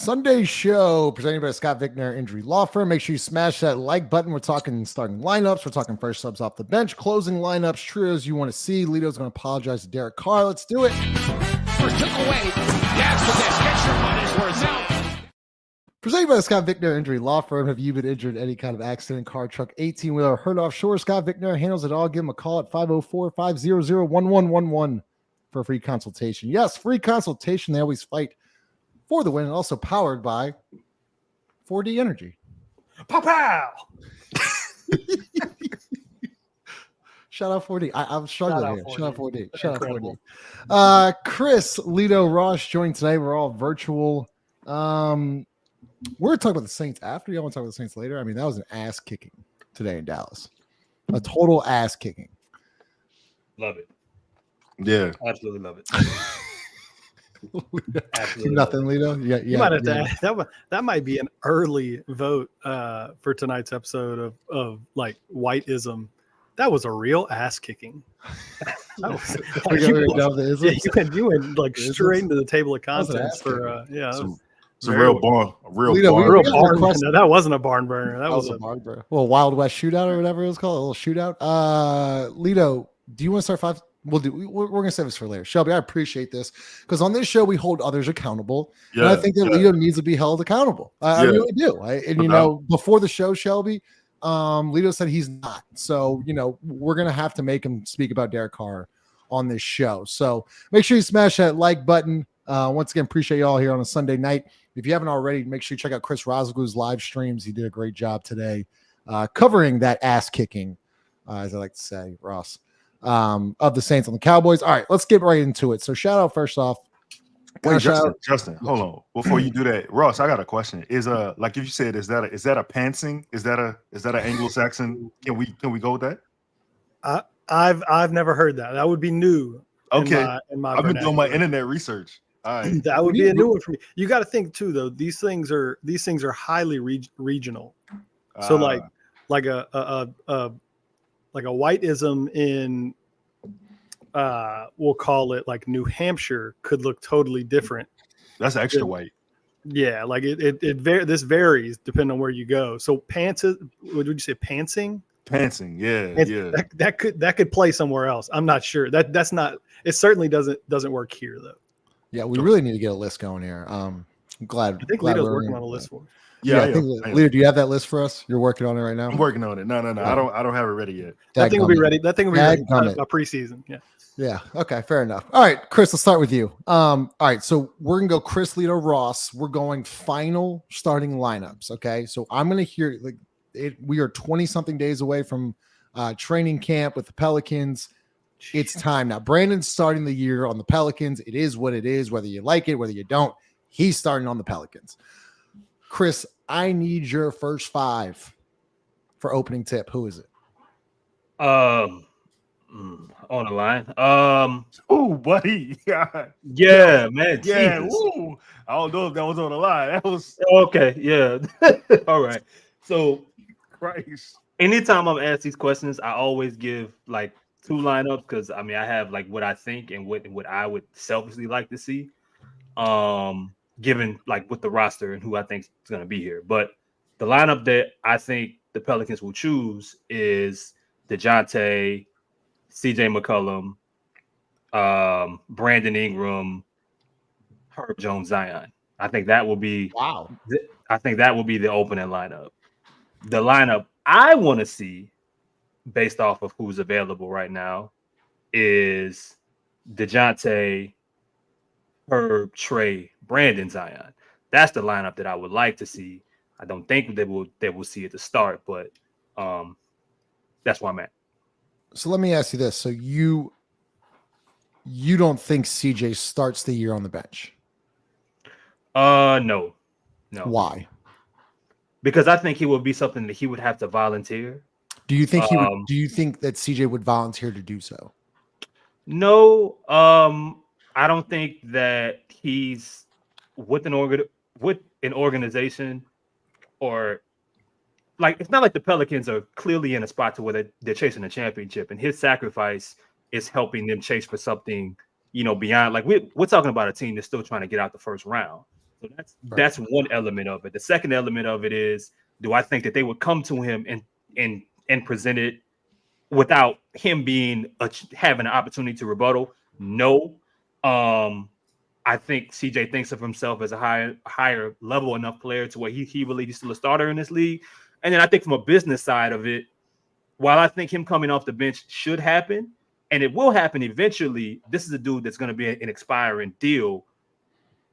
Sunday show presented by Scott Vicknair Injury Law Firm. Make sure you smash that like button. We're talking starting lineups. We're talking first subs off the bench, closing lineups, trios you want to see. Lito's going to apologize to Derek Carr. Let's do it. First took away. After this, get your money's worth now. Presented by the Scott Vicknair Injury Law Firm. Have you been injured in any kind of accident, car, truck, 18-wheeler, hurt offshore? Scott Vicknair handles it all. Give him a call at 504-500-1111 for a free consultation. Yes, free consultation. They always fight for the win, and also powered by 4D Energy. Pow! Shout out 4D. I'm struggling here. Shout out 4D. Shout out 4D. Chris, Lito, Ross joined today. We're all virtual. We're talking about the Saints after. Y'all want to talk about the Saints later? I mean, that was an ass kicking today in Dallas. A total ass kicking. Love it. Yeah. Absolutely love it. Nothing, Lito. Yeah, you might have to. That might be an early vote for tonight's episode of like whiteism. That was a real ass kicking. You went like straight into the table of contents for It's a real barn. Barn burner. No, that wasn't a barn burner. That was a barn burner. Well, Wild West shootout or whatever it was called. A little shootout. Lito, do you want to start five? We're going to save this for later. Shelby, I appreciate this because on this show, we hold others accountable. Yeah, and I think that Lito needs to be held accountable. I really do. Before the show, Shelby, Lito said he's not. So, we're going to have to make him speak about Derek Carr on this show. So make sure you smash that like button. Once again, appreciate you all here on a Sunday night. If you haven't already, make sure you check out Chris Rosaglu's live streams. He did a great job today covering that ass kicking, as I like to say, Ross. Of the Saints on the Cowboys. All right, let's get right into it. So shout out first off. Wait, Justin, hold on. Before you do that, Ross, I got a question. Is like if you said, is that a pantsing? Is that an Anglo-Saxon? Can we go with that? I've never heard that. That would be new. Okay. I've been doing my internet research. All right. That would be a new one for me. You got to think too, though. These things are highly regional. So like a whiteism in we'll call it like New Hampshire could look totally different. That's extra white. Yeah, like this varies depending on where you go. So what would you say, pantsing? Pantsing, yeah. That could play somewhere else. I'm not sure. That's not. It certainly doesn't work here though. Yeah, we really need to get a list going here. I'm glad. I think Lito's working on a list for us. Yeah, I think Lito, do you have that list for us? You're working on it right now. I'm working on it. No. I don't have it ready yet. That thing will be ready. That thing will be ready by preseason. Yeah. Yeah. Okay. Fair enough. All right, Chris. Let's start with you. All right. So we're gonna go Chris, Lito, Ross. We're going final starting lineups. Okay. So I'm gonna hear we are 20-something days away from training camp with the Pelicans. It's time now. Brandon's starting the year on the Pelicans. It is what it is. Whether you like it, whether you don't, he's starting on the Pelicans. Chris, I need your first five for opening tip. Who is it? On the line. Oh, buddy. Yeah, man. Yeah. Ooh. I don't know if that was on the line. That was okay. Yeah. All right. So, Christ. Anytime I'm asked these questions, I always give like two lineups because I have like what I think and what I would selfishly like to see. Given like with the roster and who I think is going to be here. But the lineup that I think the Pelicans will choose is Dejounte, CJ McCollum, Brandon Ingram, Herb Jones, Zion. I think that will be the opening lineup. The lineup I want to see based off of who's available right now is Dejounte, Herb, Trey, Brandon, Zion. That's the lineup that I would like to see. I don't think they will see at the start, but that's where I'm at. So let me ask you this: so you don't think CJ starts the year on the bench? No. Why? Because I think it would be something that he would have to volunteer. Do you think do you think that CJ would volunteer to do so? No. I don't think that he's with an organization or like it's not like the Pelicans are clearly in a spot to where they're chasing a championship, and his sacrifice is helping them chase for something, beyond. Like we're talking about a team that's still trying to get out the first round. So that's one element of it. The second element of it is, do I think that they would come to him and present it without him having an opportunity to rebuttal? No. I think CJ thinks of himself as a higher level enough player to where he believes he's still a starter in this league. And then I think from a business side of it, while I think him coming off the bench should happen, and it will happen eventually, this is a dude that's going to be an expiring deal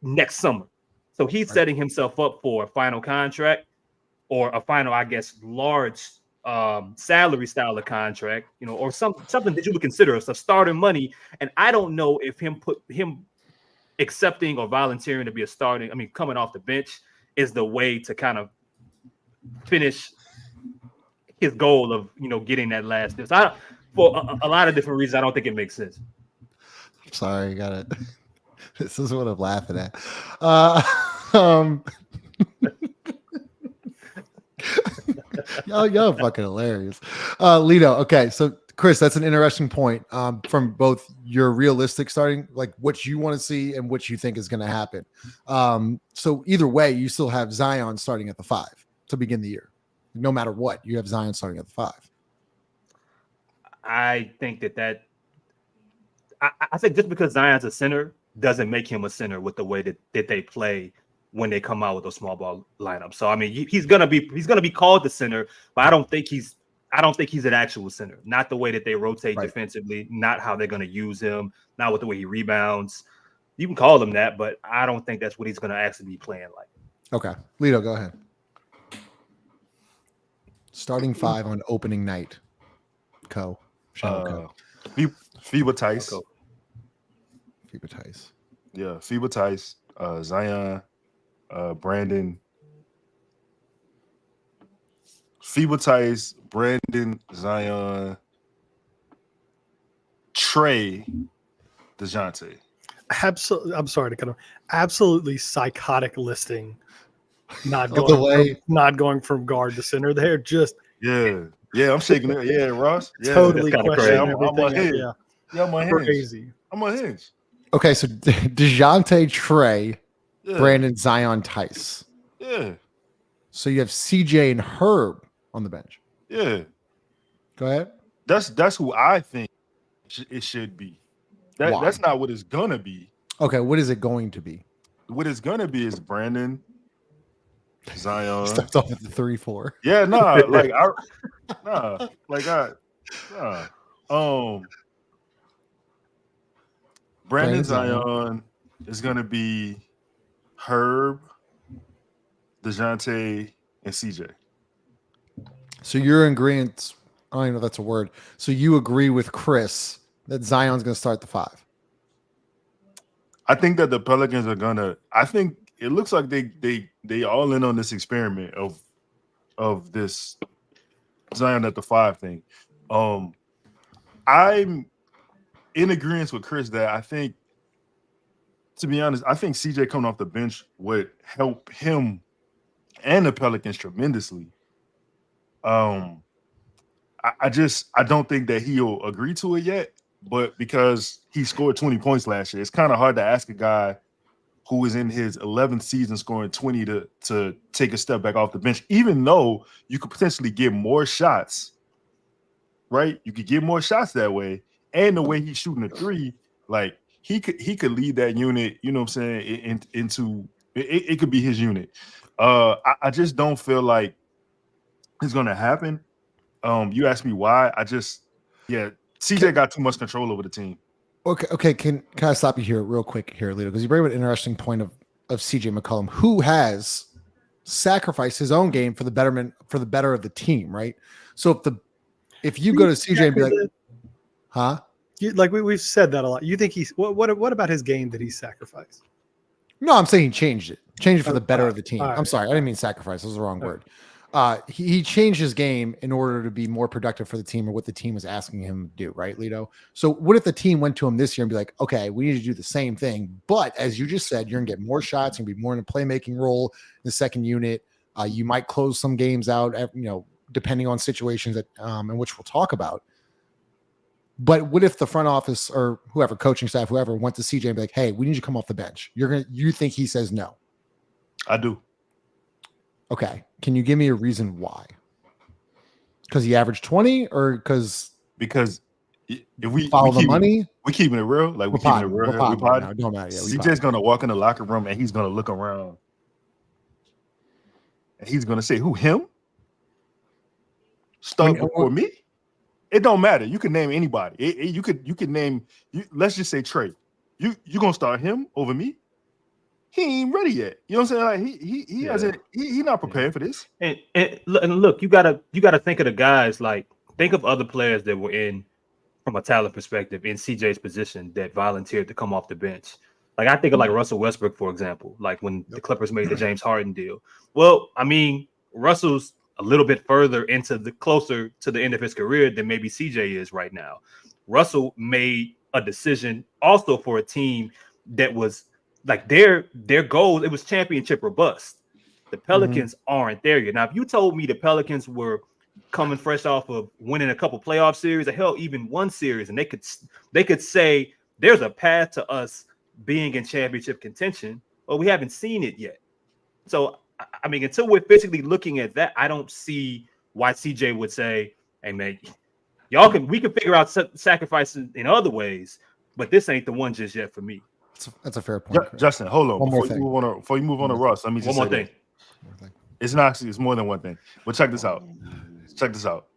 next summer. So he's setting himself up for a final contract or a final, I guess, large salary style of contract, or something that you would consider as a starting money. And I don't know if him accepting or volunteering to be coming off the bench is the way to kind of finish his goal of, getting that last deal. So for a lot of different reasons, I don't think it makes sense. I'm sorry, you got it. This is what I'm laughing at. Y'all fucking hilarious. Lito, okay, so Chris, that's an interesting point from both your realistic starting, like what you want to see and what you think is going to happen. So either way, you still have Zion starting at the 5 to begin the year. No matter what, you have Zion starting at the 5. I think I think just because Zion's a center doesn't make him a center with the way that they play when they come out with a small ball lineup. So I mean, he's gonna be called the center, but I don't think he's an actual center. Not the way that they rotate defensively, not how they're gonna use him, not with the way he rebounds. You can call him that, but I don't think that's what he's gonna actually be playing like. Okay, Lito, go ahead. Starting 5 on opening night. FIBA Tice. FIBA Tice. Yeah, FIBA Tice, Zion, Brandon. FIBA Tice, Brandon, Zion, Trey, Dejounte. Absolutely. I'm sorry to cut him. Absolutely psychotic listing. Not going from guard to center. They're just I'm shaking it. Yeah, Ross. Yeah, totally questioning everything. I'm on crazy. hinge. I'm on hinge. Okay, so Dejounte, Trey, Brandon, Zion, Tice. Yeah. So you have CJ and Herb on the bench. Yeah. Go ahead. That's who I think it should be. That's not what it's gonna be. Okay, what is it going to be? What it's gonna be is Brandon, Zion. Starts off at the 3-4. Yeah, Brandon Zion is gonna be Herb, Dejounte, and CJ. So you're in agreement. I don't even know if that's a word. So you agree with Chris that Zion's going to start the 5. I think that the Pelicans are gonna. I think it looks like they all in on this experiment of this Zion at the 5 thing. I'm in agreement with Chris that I think, to be honest, I think CJ coming off the bench would help him and the Pelicans tremendously. I don't think that he'll agree to it yet, but because he scored 20 points last year, it's kind of hard to ask a guy who is in his 11th season scoring 20 to take a step back off the bench, even though you could potentially get more shots, right? You could get more shots that way. And the way he's shooting a 3, like he could lead that unit, you know what I'm saying, into it could be his unit. I just don't feel like it's gonna happen. You asked me why. CJ got too much control over the team. Okay. Can I stop you here real quick here, Lito? Because you bring up an interesting point of CJ McCollum, who has sacrificed his own game for the better of the team, right? So if you go to CJ and be like, huh? We've said that a lot. You think what about his game that he sacrificed? No, I'm saying he changed it for the better of the team. Right. I'm sorry, I didn't mean sacrifice. That was the wrong word. He changed his game in order to be more productive for the team or what the team was asking him to do, right, Lito? So what if the team went to him this year and be like, okay, we need to do the same thing, but as you just said, you're gonna get more shots and be more in a playmaking role in the second unit. You might close some games out, depending on situations that in which we'll talk about. But what if the front office or whoever, coaching staff, whoever, went to CJ and be like, hey, we need you to come off the bench? You think he says no? I do. Okay. Can you give me a reason why? Because he averaged 20 or because if we follow the keep money? we keeping it real. Like We're we keeping it potting. real. We're Here. potting right now. It don't matter. Yeah, CJ's gonna walk in the locker room and he's gonna look around and he's gonna say, "Who, him? Start before me?" It don't matter. You can name anybody. You could name. Let's just say Trey. You gonna start him over me? He ain't ready yet. You know what I'm saying? Like he hasn't. He not prepared for this. And look, you gotta think of the guys. Like, think of other players that were in, from a talent perspective, in CJ's position that volunteered to come off the bench. Like, I think of like Russell Westbrook, for example. Like when the Clippers made the James Harden deal. Well, I mean, Russell's a little bit further closer to the end of his career than maybe CJ is right now. Russell made a decision also for a team that was like their goal. It was championship or bust. The Pelicans aren't there yet. Now, if you told me the Pelicans were coming fresh off of winning a couple playoff series, or hell, even one series, and they could say there's a path to us being in championship contention, well, we haven't seen it yet. So, I mean, until we're physically looking at that, I don't see why CJ would say, "Hey, man, we can figure out sacrifices in other ways, but this ain't the one just yet for me." That's a fair point. Justin, hold on. Before you move on to Russ, let me just one say more thing. It's more than one thing. But check this out.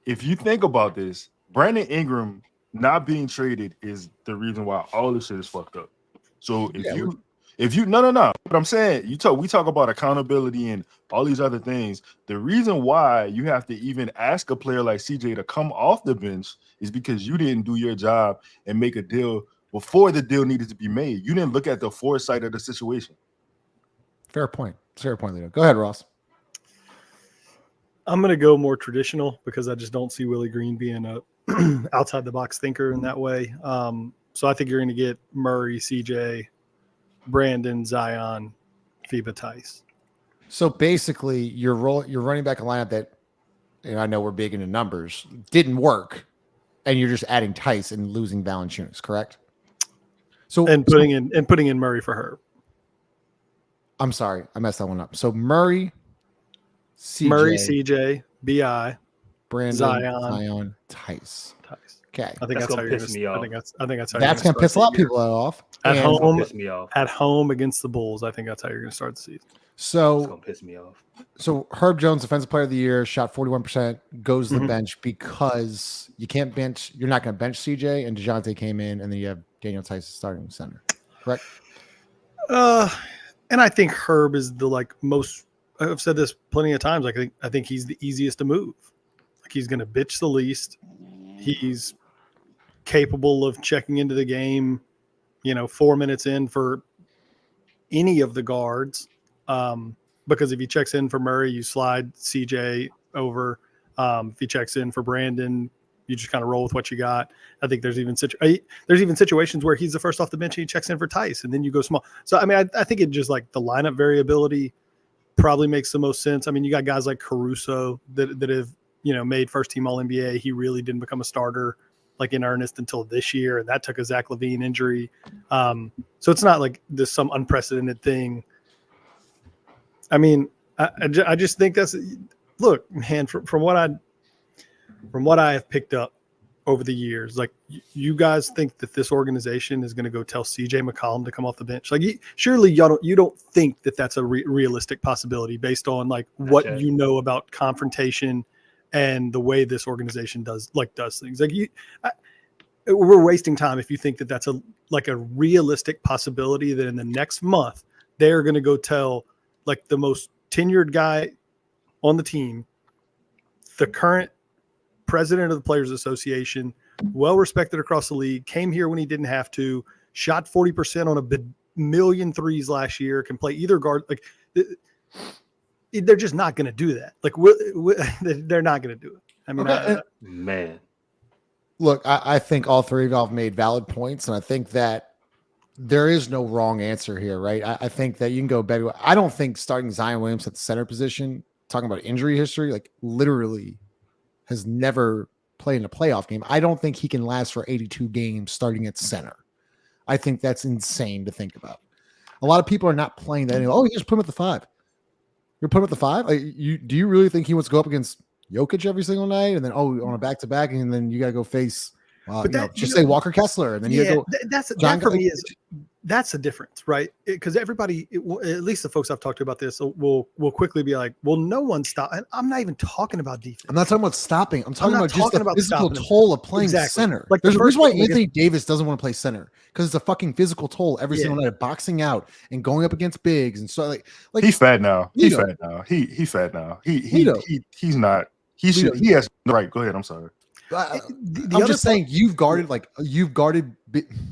If you think about this, Brandon Ingram not being traded is the reason why all this shit is fucked up. So if you no, but I'm saying we talk about accountability and all these other things. The reason why you have to even ask a player like CJ to come off the bench is because you didn't do your job and make a deal before the deal needed to be made. You didn't look at the foresight of the situation. Fair point. Fair point, Leo. Go ahead, Ross. I'm going to go more traditional because I just don't see Willie Green being a outside the box thinker in that way. So I think you're going to get Murray, CJ, Brandon, Zion, FIBA, Tice. So basically, you're running back a lineup that, and I know we're big into numbers, didn't work, and you're just adding Tice and losing Valanciunas, correct? So putting in Murray for Herb. I'm sorry, I messed that one up. So Murray, CJ, BI, Brandon, Zion, Tice. Okay, I think that's how you're going to piss me off. I think that's how that's going to piss a lot of people off. At home against the Bulls, I think that's how you're going to start the season. So it's going to piss me off. So Herb Jones, Defensive Player of the Year, shot 41%, goes to the bench because you can't bench. You're not going to bench CJ, and Dejounte came in, and then you have Daniel Tice starting center. Correct. And I think Herb is the most. I've said this plenty of times. I think he's the easiest to move. Like, he's going to bitch the least. He's capable of checking into the game, 4 minutes in for any of the guards. Because if he checks in for Murray, you slide CJ over. If he checks in for Brandon, you just kind of roll with what you got. I think there's even situations where he's the first off the bench and he checks in for Tice, and then you go small. So, I mean, I think it just the lineup variability probably makes the most sense. I mean, you got guys like Caruso that have, made first team All NBA. He really didn't become a starter in earnest until this year, and that took a Zach LaVine injury. So it's not like this some unprecedented thing. I mean, I just think look, man, from what I have picked up over the years, you guys think that this organization is going to go tell CJ McCollum to come off the bench? Surely you don't think that that's a realistic possibility based on what you know about confrontation and the way this organization does things. We're wasting time if you think that that's a realistic possibility that in the next month they're going to go tell the most tenured guy on the team, the current president of the Players Association, well respected across the league, came here when he didn't have to, shot 40% on a million threes last year, can play either guard. They're just not going to do that. They're not going to do it. I mean, man. Look, I think all three of y'all have made valid points, and I think that there is no wrong answer here, right? I think that you can go better. I don't think starting Zion Williamson at the center position, talking about injury history, literally has never played in a playoff game. I don't think he can last for 82 games starting at center. I think that's insane to think about. A lot of people are not playing that anymore. Oh, you just put him at the 5. You're putting him at the 5. Like, do you really think he wants to go up against Jokic every single night, and then on a back-to-back, and then you got to go face? Say Walker Kessler, and then you go. That for me is that's the difference, right? Because everybody, at least the folks I've talked to about this, will quickly be like, "Well, no one stop." And I'm not even talking about defense. I'm not talking about stopping. I'm talking about just the physical toll of playing center. Like there's a reason why Anthony Davis doesn't want to play center, because it's a fucking physical toll every single night, boxing out and going up against bigs, and so like he's fat now. He's fat now. He's fat now. He's not. He has right. Go ahead. I'm sorry. I'm just saying you've guarded.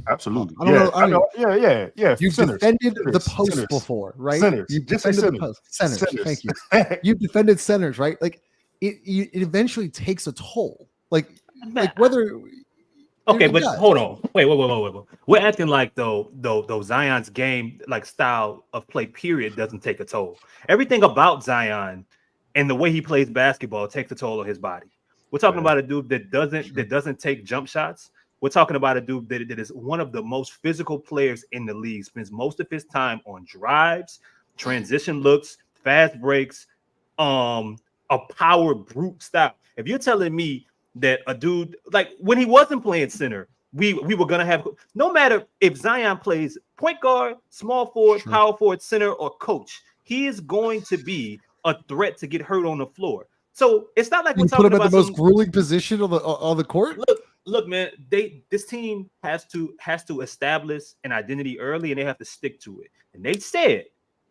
Absolutely. I know. Yeah. You've defended the post before, right? You've defended the post. Centers. Thank you. You've defended centers, right? Like it eventually takes a toll. Like whether. Okay, but hold on. Wait. We're acting like though Zion's game style of play period doesn't take a toll. Everything about Zion and the way he plays basketball takes a toll on his body. We're talking about a dude that doesn't take jump shots. We're talking about a dude that is one of the most physical players in the league, spends most of his time on drives, transition looks, fast breaks, a power brute style. If you're telling me that a dude, like when he wasn't playing center, we were going to have, no matter if Zion plays point guard, small forward, power forward, center, or coach, he is going to be a threat to get hurt on the floor. So it's not like we're talking about the most grueling position on the court. Look, man. This team has to establish an identity early, and they have to stick to it. And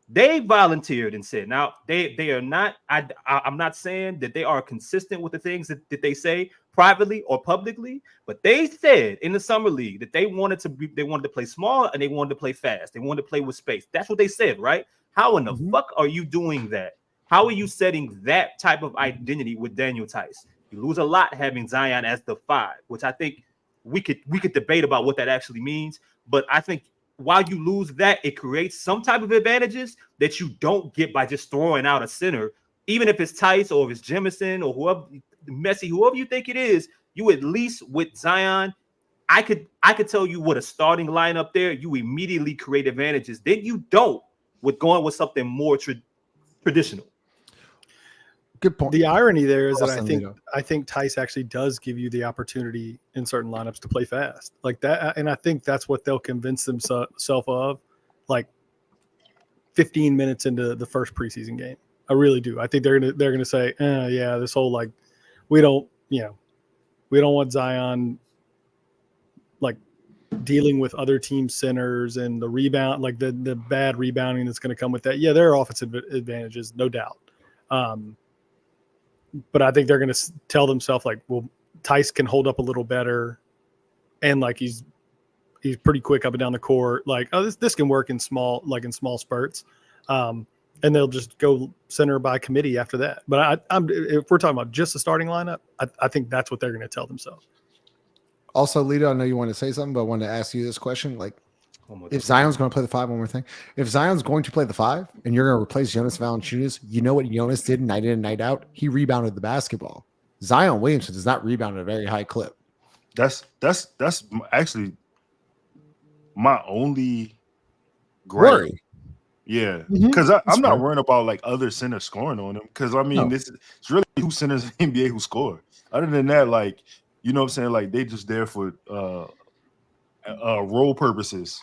they volunteered and said. Now they are not. I'm not saying that they are consistent with the things that they say privately or publicly, but they said in the summer league that they wanted to play small and they wanted to play fast. They wanted to play with space. That's what they said, right? How in the fuck are you doing that? How are you setting that type of identity with Daniel Tice? You lose a lot having Zion as the 5, which I think we could debate about what that actually means. But I think while you lose that, it creates some type of advantages that you don't get by just throwing out a center, even if it's Tice or if it's Jemison or whoever, Messi, whoever you think it is. You at least with Zion, I could tell you what a starting lineup there. You immediately create advantages. Then you don't with going with something more traditional. Good point. The irony there is that I think Tice actually does give you the opportunity in certain lineups to play fast like that, and I think that's what they'll convince themselves of, like 15 minutes into the first preseason game. I really do. I think they're gonna say, this whole like we don't want Zion like dealing with other team centers and the rebound, like the bad rebounding that's going to come with that. Yeah, there are offensive advantages, no doubt. But I think they're going to tell themselves like, well, Tice can hold up a little better, and like he's pretty quick up and down the court. Like, oh, this can work in small spurts, and they'll just go center by committee after that. But if we're talking about just the starting lineup, I think that's what they're going to tell themselves. Also, Lito, I know you want to say something, but I wanted to ask you this question: like, if Zion's going to play the 5, one more thing. If Zion's going to play the 5 and you're going to replace Jonas Valanciunas, you know what Jonas did night in and night out? He rebounded the basketball. Zion Williamson does not rebound at a very high clip. That's actually my only worry. Yeah, because I'm not worrying about like other centers scoring on him. Because I mean, it's really 2 centers in the NBA who score. Other than that, like, you know what I'm saying? Like, they just there for role purposes,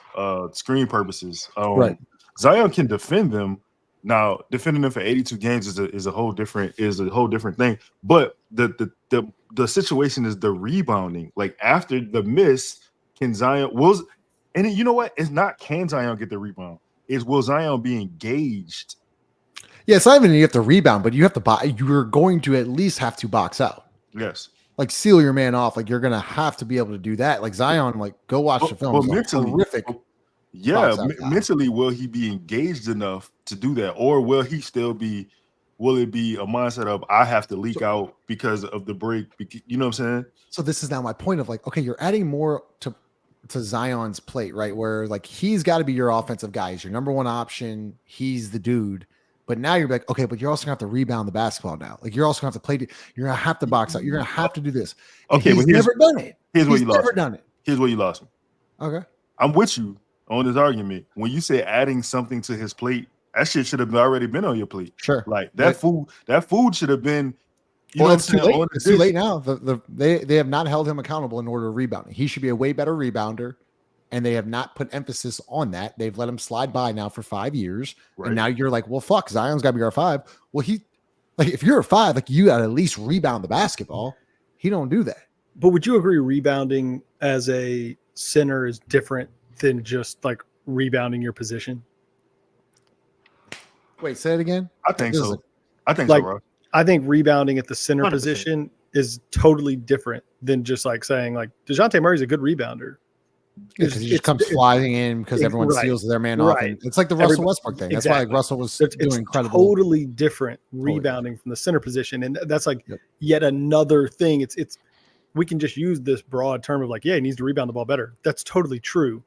screen purposes. Right. Zion can defend them. Now, defending them for 82 games is a whole different thing. But the situation is the rebounding. Like, after the miss, can Zion and you know what? It's not can Zion get the rebound. It's will Zion be engaged? Yeah, it's not even you have to rebound, but you have to you're going to at least have to box out. Yes. Like, seal your man off. Like, you're going to have to be able to do that. Like, Zion, like, go watch the film. But mentally, horrific. Yeah, mentally, will he be engaged enough to do that? Or will it be a mindset of, I have to leak out because of the break? You know what I'm saying? So this is now my point of like, okay, you're adding more to Zion's plate, right? Where like, he's got to be your offensive guy. He's your number one option. He's the dude. But now you're like, okay, but you're also going to have to rebound the basketball now. Like, you're also going to have to play. You're going to have to box out. You're going to have to do this. Okay, he's never done it. Here's where you lost me. Never done it. Here's where you lost me. Okay. I'm with you on this argument. When you say adding something to his plate, that shit should have already been on your plate. Sure. Like that food should have been. Well, it's too late. It's too late now. They have not held him accountable in order to rebound. He should be a way better rebounder, and they have not put emphasis on that. They've let him slide by now for 5 years, and now you're like, well, fuck, Zion's got to be our 5. Well, if you're a 5, like you got to at least rebound the basketball. He don't do that. But would you agree rebounding as a center is different than just like rebounding your position? Wait, say it again. I think so. I think like, so, bro. I think rebounding at the center 100%. position is totally different than just like saying like Dejounte Murray's a good rebounder. Because he just comes flying in because everyone steals their man off. And it's like the Russell Westbrook thing. That's why like, Russell was doing incredible. Totally different rebounding from the center position. And that's like yet another thing. It's we can just use this broad term of like, yeah, he needs to rebound the ball better. That's totally true.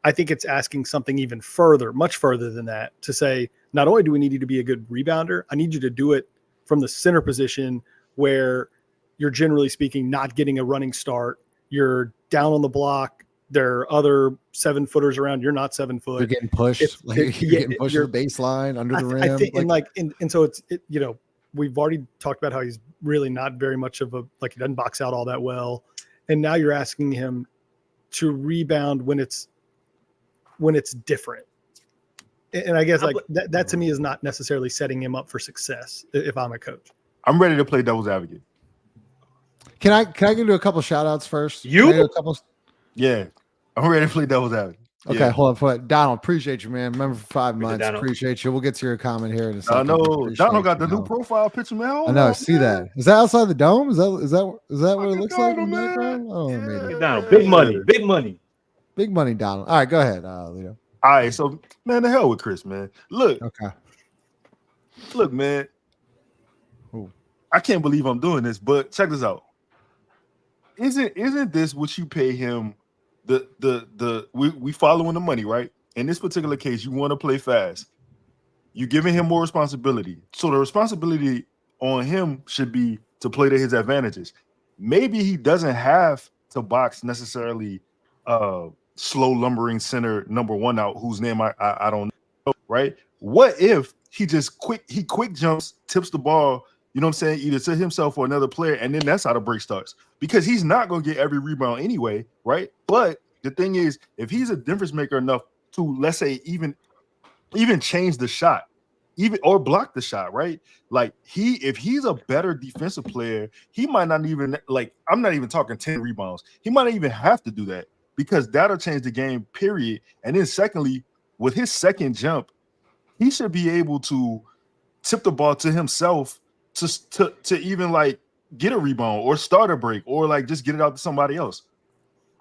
I think it's asking something even further, much further than that, to say, not only do we need you to be a good rebounder, I need you to do it from the center position where you're generally speaking not getting a running start. You're down on the block. There are other 7-footers around. You're not 7 foot. You're getting pushed. You're getting pushed to the baseline, under the rim. I think, and so it's we've already talked about how he's really not very much of he doesn't box out all that well. And now you're asking him to rebound when it's different. And I guess that to me is not necessarily setting him up for success if I'm a coach. I'm ready to play devil's advocate. Can I do a couple shout outs first? Yeah. I'm ready to play devil's advocate. Okay, yeah. Hold on. Donald, appreciate you, man. Remember for 5 months. Appreciate you. We'll get to your comment here in a second. I know. Donald got the new profile picture, man. I know. See that? Is that outside the dome? Is that what it looks like in the background? Oh, maybe. Donald, big money. Big money, Donald. All right, go ahead, Leo. All right, so man, the hell with Chris, man. Look, man. Ooh. I can't believe I'm doing this, but check this out. Isn't this what you pay him? We following the money, right? In this particular case, you want to play fast. You're giving him more responsibility, so the responsibility on him should be to play to his advantages. Maybe he doesn't have to box necessarily. Slow lumbering center number 1 out, whose name I don't know, right? What if he just quick jumps, tips the ball, you know what I'm saying, either to himself or another player, and then that's how the break starts. Because he's not going to get every rebound anyway, right? But the thing is, if he's a difference maker enough to, let's say, even change the shot, even or block the shot, right? Like if he's a better defensive player, he might not even I'm not even talking 10 rebounds. He might not even have to do that. Because that'll change the game, period. And then secondly, with his second jump, he should be able to tip the ball to himself to even get a rebound or start a break or just get it out to somebody else.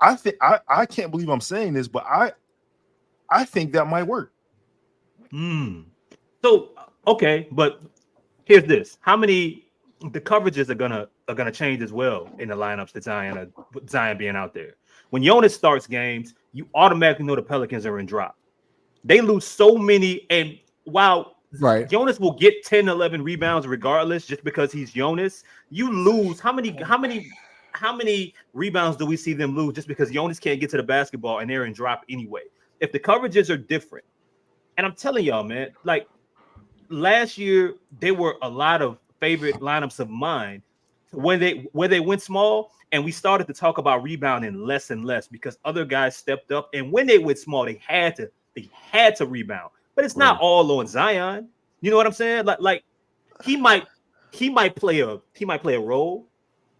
I can't believe I'm saying this, but I think that might work. So okay, but here's this: how many the coverages are gonna change as well in the lineups that Zion being out there. When Jonas starts games, you automatically know the Pelicans are in drop. They lose so many, and while Jonas will get 10, 11 rebounds regardless, just because he's Jonas, you lose how many rebounds do we see them lose just because Jonas can't get to the basketball and they're in drop anyway? If the coverages are different, and I'm telling y'all, man, last year there were a lot of favorite lineups of mine where they went small. And we started to talk about rebounding less and less because other guys stepped up. And when they went small, they had to rebound. But it's not all on Zion. You know what I'm saying? Like he might play a role,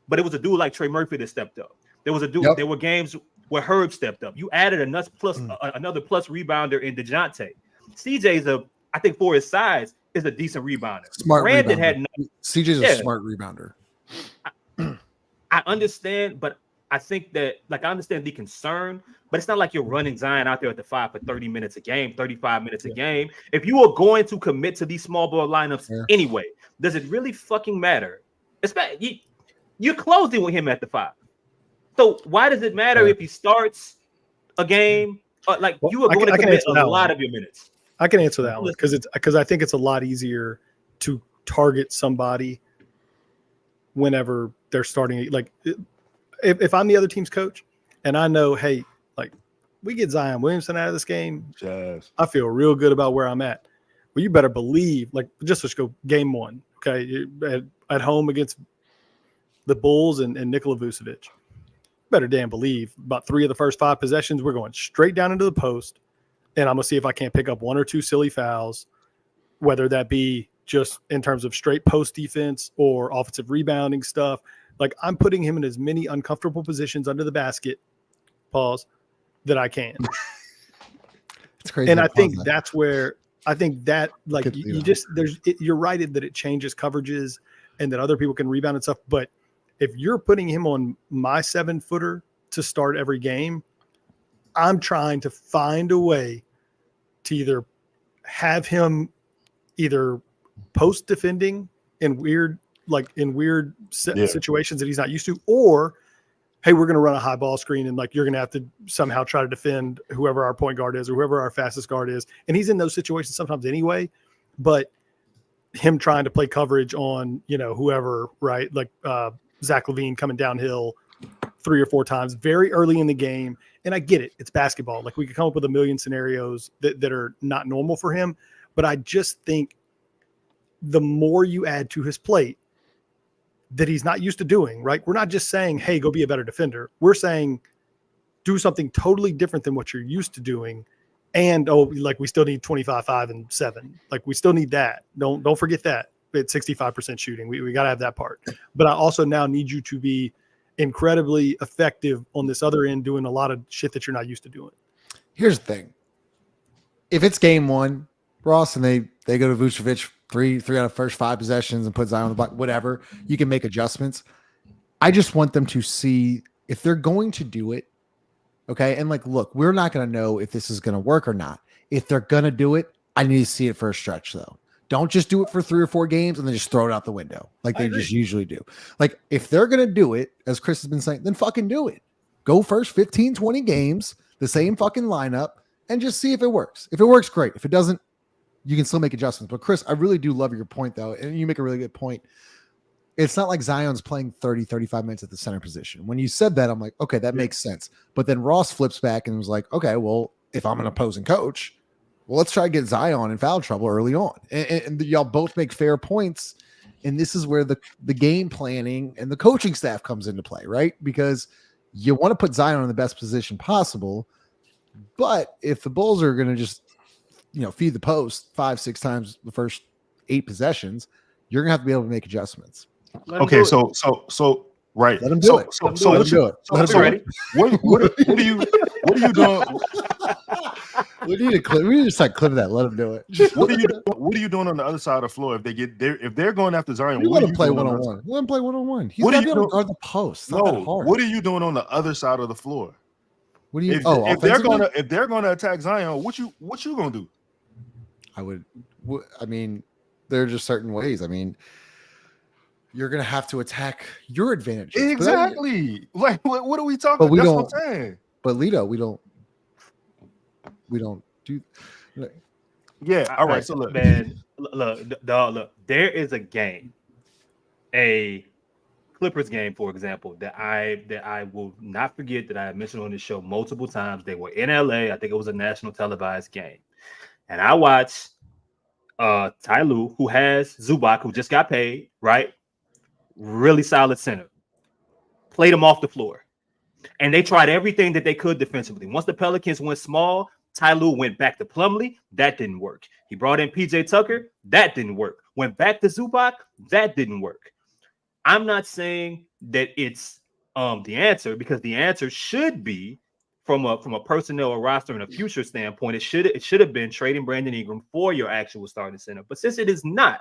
but it was a dude like Trey Murphy that stepped up. There was a dude. There were games where Herb stepped up. You added another plus rebounder in Dejounte. CJ's I think for his size is a decent rebounder. Smart Brandon rebounder. CJ's a smart rebounder. I understand, but I think that I understand the concern, but it's not like you're running Zion out there at the 5 for 30 minutes a game, 35 minutes a game. If you are going to commit to these small ball lineups anyway, does it really fucking matter? You're closing with him at the 5. So why does it matter if he starts a game? You are going to commit a lot of your minutes. I can answer that one because I think it's a lot easier to target somebody whenever they're starting. If I'm the other team's coach and I know, hey, We get Zion Williamson out of this game. Jazz. I feel real good about where I'm at. Well, you better believe, like, just let's go game one. Okay. At home against the Bulls and Nikola Vucevic. Better damn believe about 3 of the first 5 possessions, we're going straight down into the post. And I'm going to see if I can't pick up 1 or 2 silly fouls, whether that be just in terms of straight post defense or offensive rebounding stuff. Like, I'm putting him in as many uncomfortable positions under the basket, that I can. It's crazy. And I think that's where I think that, like, you're right that it changes coverages and that other people can rebound and stuff. But if you're putting him on my 7-footer to start every game, I'm trying to find a way to either have him either post defending in weird situations that he's not used to, or, hey, we're going to run a high ball screen and, like, you're going to have to somehow try to defend whoever our point guard is or whoever our fastest guard is. And he's in those situations sometimes anyway, but him trying to play coverage on, whoever, right? Like Zach LaVine coming downhill 3 or 4 times very early in the game. And I get it. It's basketball. Like, we could come up with a million scenarios that are not normal for him. But I just think the more you add to his plate that he's not used to doing, right? We're not just saying, hey, go be a better defender. We're saying do something totally different than what you're used to doing. And, we still need 25, 5, and 7. Like, we still need that. Don't forget that. At 65% shooting. We got to have that part. But I also now need you to be incredibly effective on this other end, doing a lot of shit that you're not used to doing. Here's the thing. If it's game 1, Ross, and they go to Vucevic 3 out of first 5 possessions and put Zion on the block, whatever, you can make adjustments. I just want them to see if they're going to do it. Okay. And, like, look, we're not going to know if this is going to work or not. If they're going to do it, I need to see it for a stretch, though. Don't just do it for 3 or 4 games and then just throw it out the window like they just usually do. Like, if they're going to do it, as Chris has been saying, then fucking do it. Go first 15, 20 games, the same fucking lineup, and just see if it works. If it works, great. If it doesn't, you can still make adjustments. But Chris, I really do love your point, though. And you make a really good point. It's not like Zion's playing 30, 35 minutes at the center position. When you said that, I'm like, okay, that makes sense. But then Ross flips back and was like, okay, well, if I'm an opposing coach, well, let's try to get Zion in foul trouble early on. And y'all both make fair points. And this is where the game planning and the coaching staff comes into play, right? Because you want to put Zion in the best position possible. But if the Bulls are going to just, feed the post 5-6 times the first 8 possessions, you're going to have to be able to make adjustments. Okay, so right. Let him do it. Let him do it. Let him ready. What are you doing? We need to clip. We need to start clipping that. Let them do it. What are you doing on the other side of the floor if they get there? If they're going after Zion, let him play 1-on-1. Let him play 1-on-1. He's got to be able to guard the post. No. What are you doing on the other side of the floor? What do you? If they're gonna attack Zion, what you gonna do? I mean, there are just certain ways. I mean, you're gonna have to attack your advantages. Exactly. Like, what are we talking about? That's what I'm saying. But Lito, we don't do. Yeah. All right. So look, man. Look. There is a game, a Clippers game, for example, that I will not forget, that I have mentioned on this show multiple times. They were in LA. I think it was a national televised game, and I watched Ty Lue, who has Zubac, who just got paid, right? Really solid center. Played him off the floor. And they tried everything that they could defensively. Once the Pelicans went small, Ty Lue went back to Plumlee. That didn't work. He brought in PJ Tucker. That didn't work. Went back to Zubac. That didn't work. I'm not saying that it's the answer, because the answer should be from a personnel or roster and a future standpoint. It should have been trading Brandon Ingram for your actual starting center. But since it is not,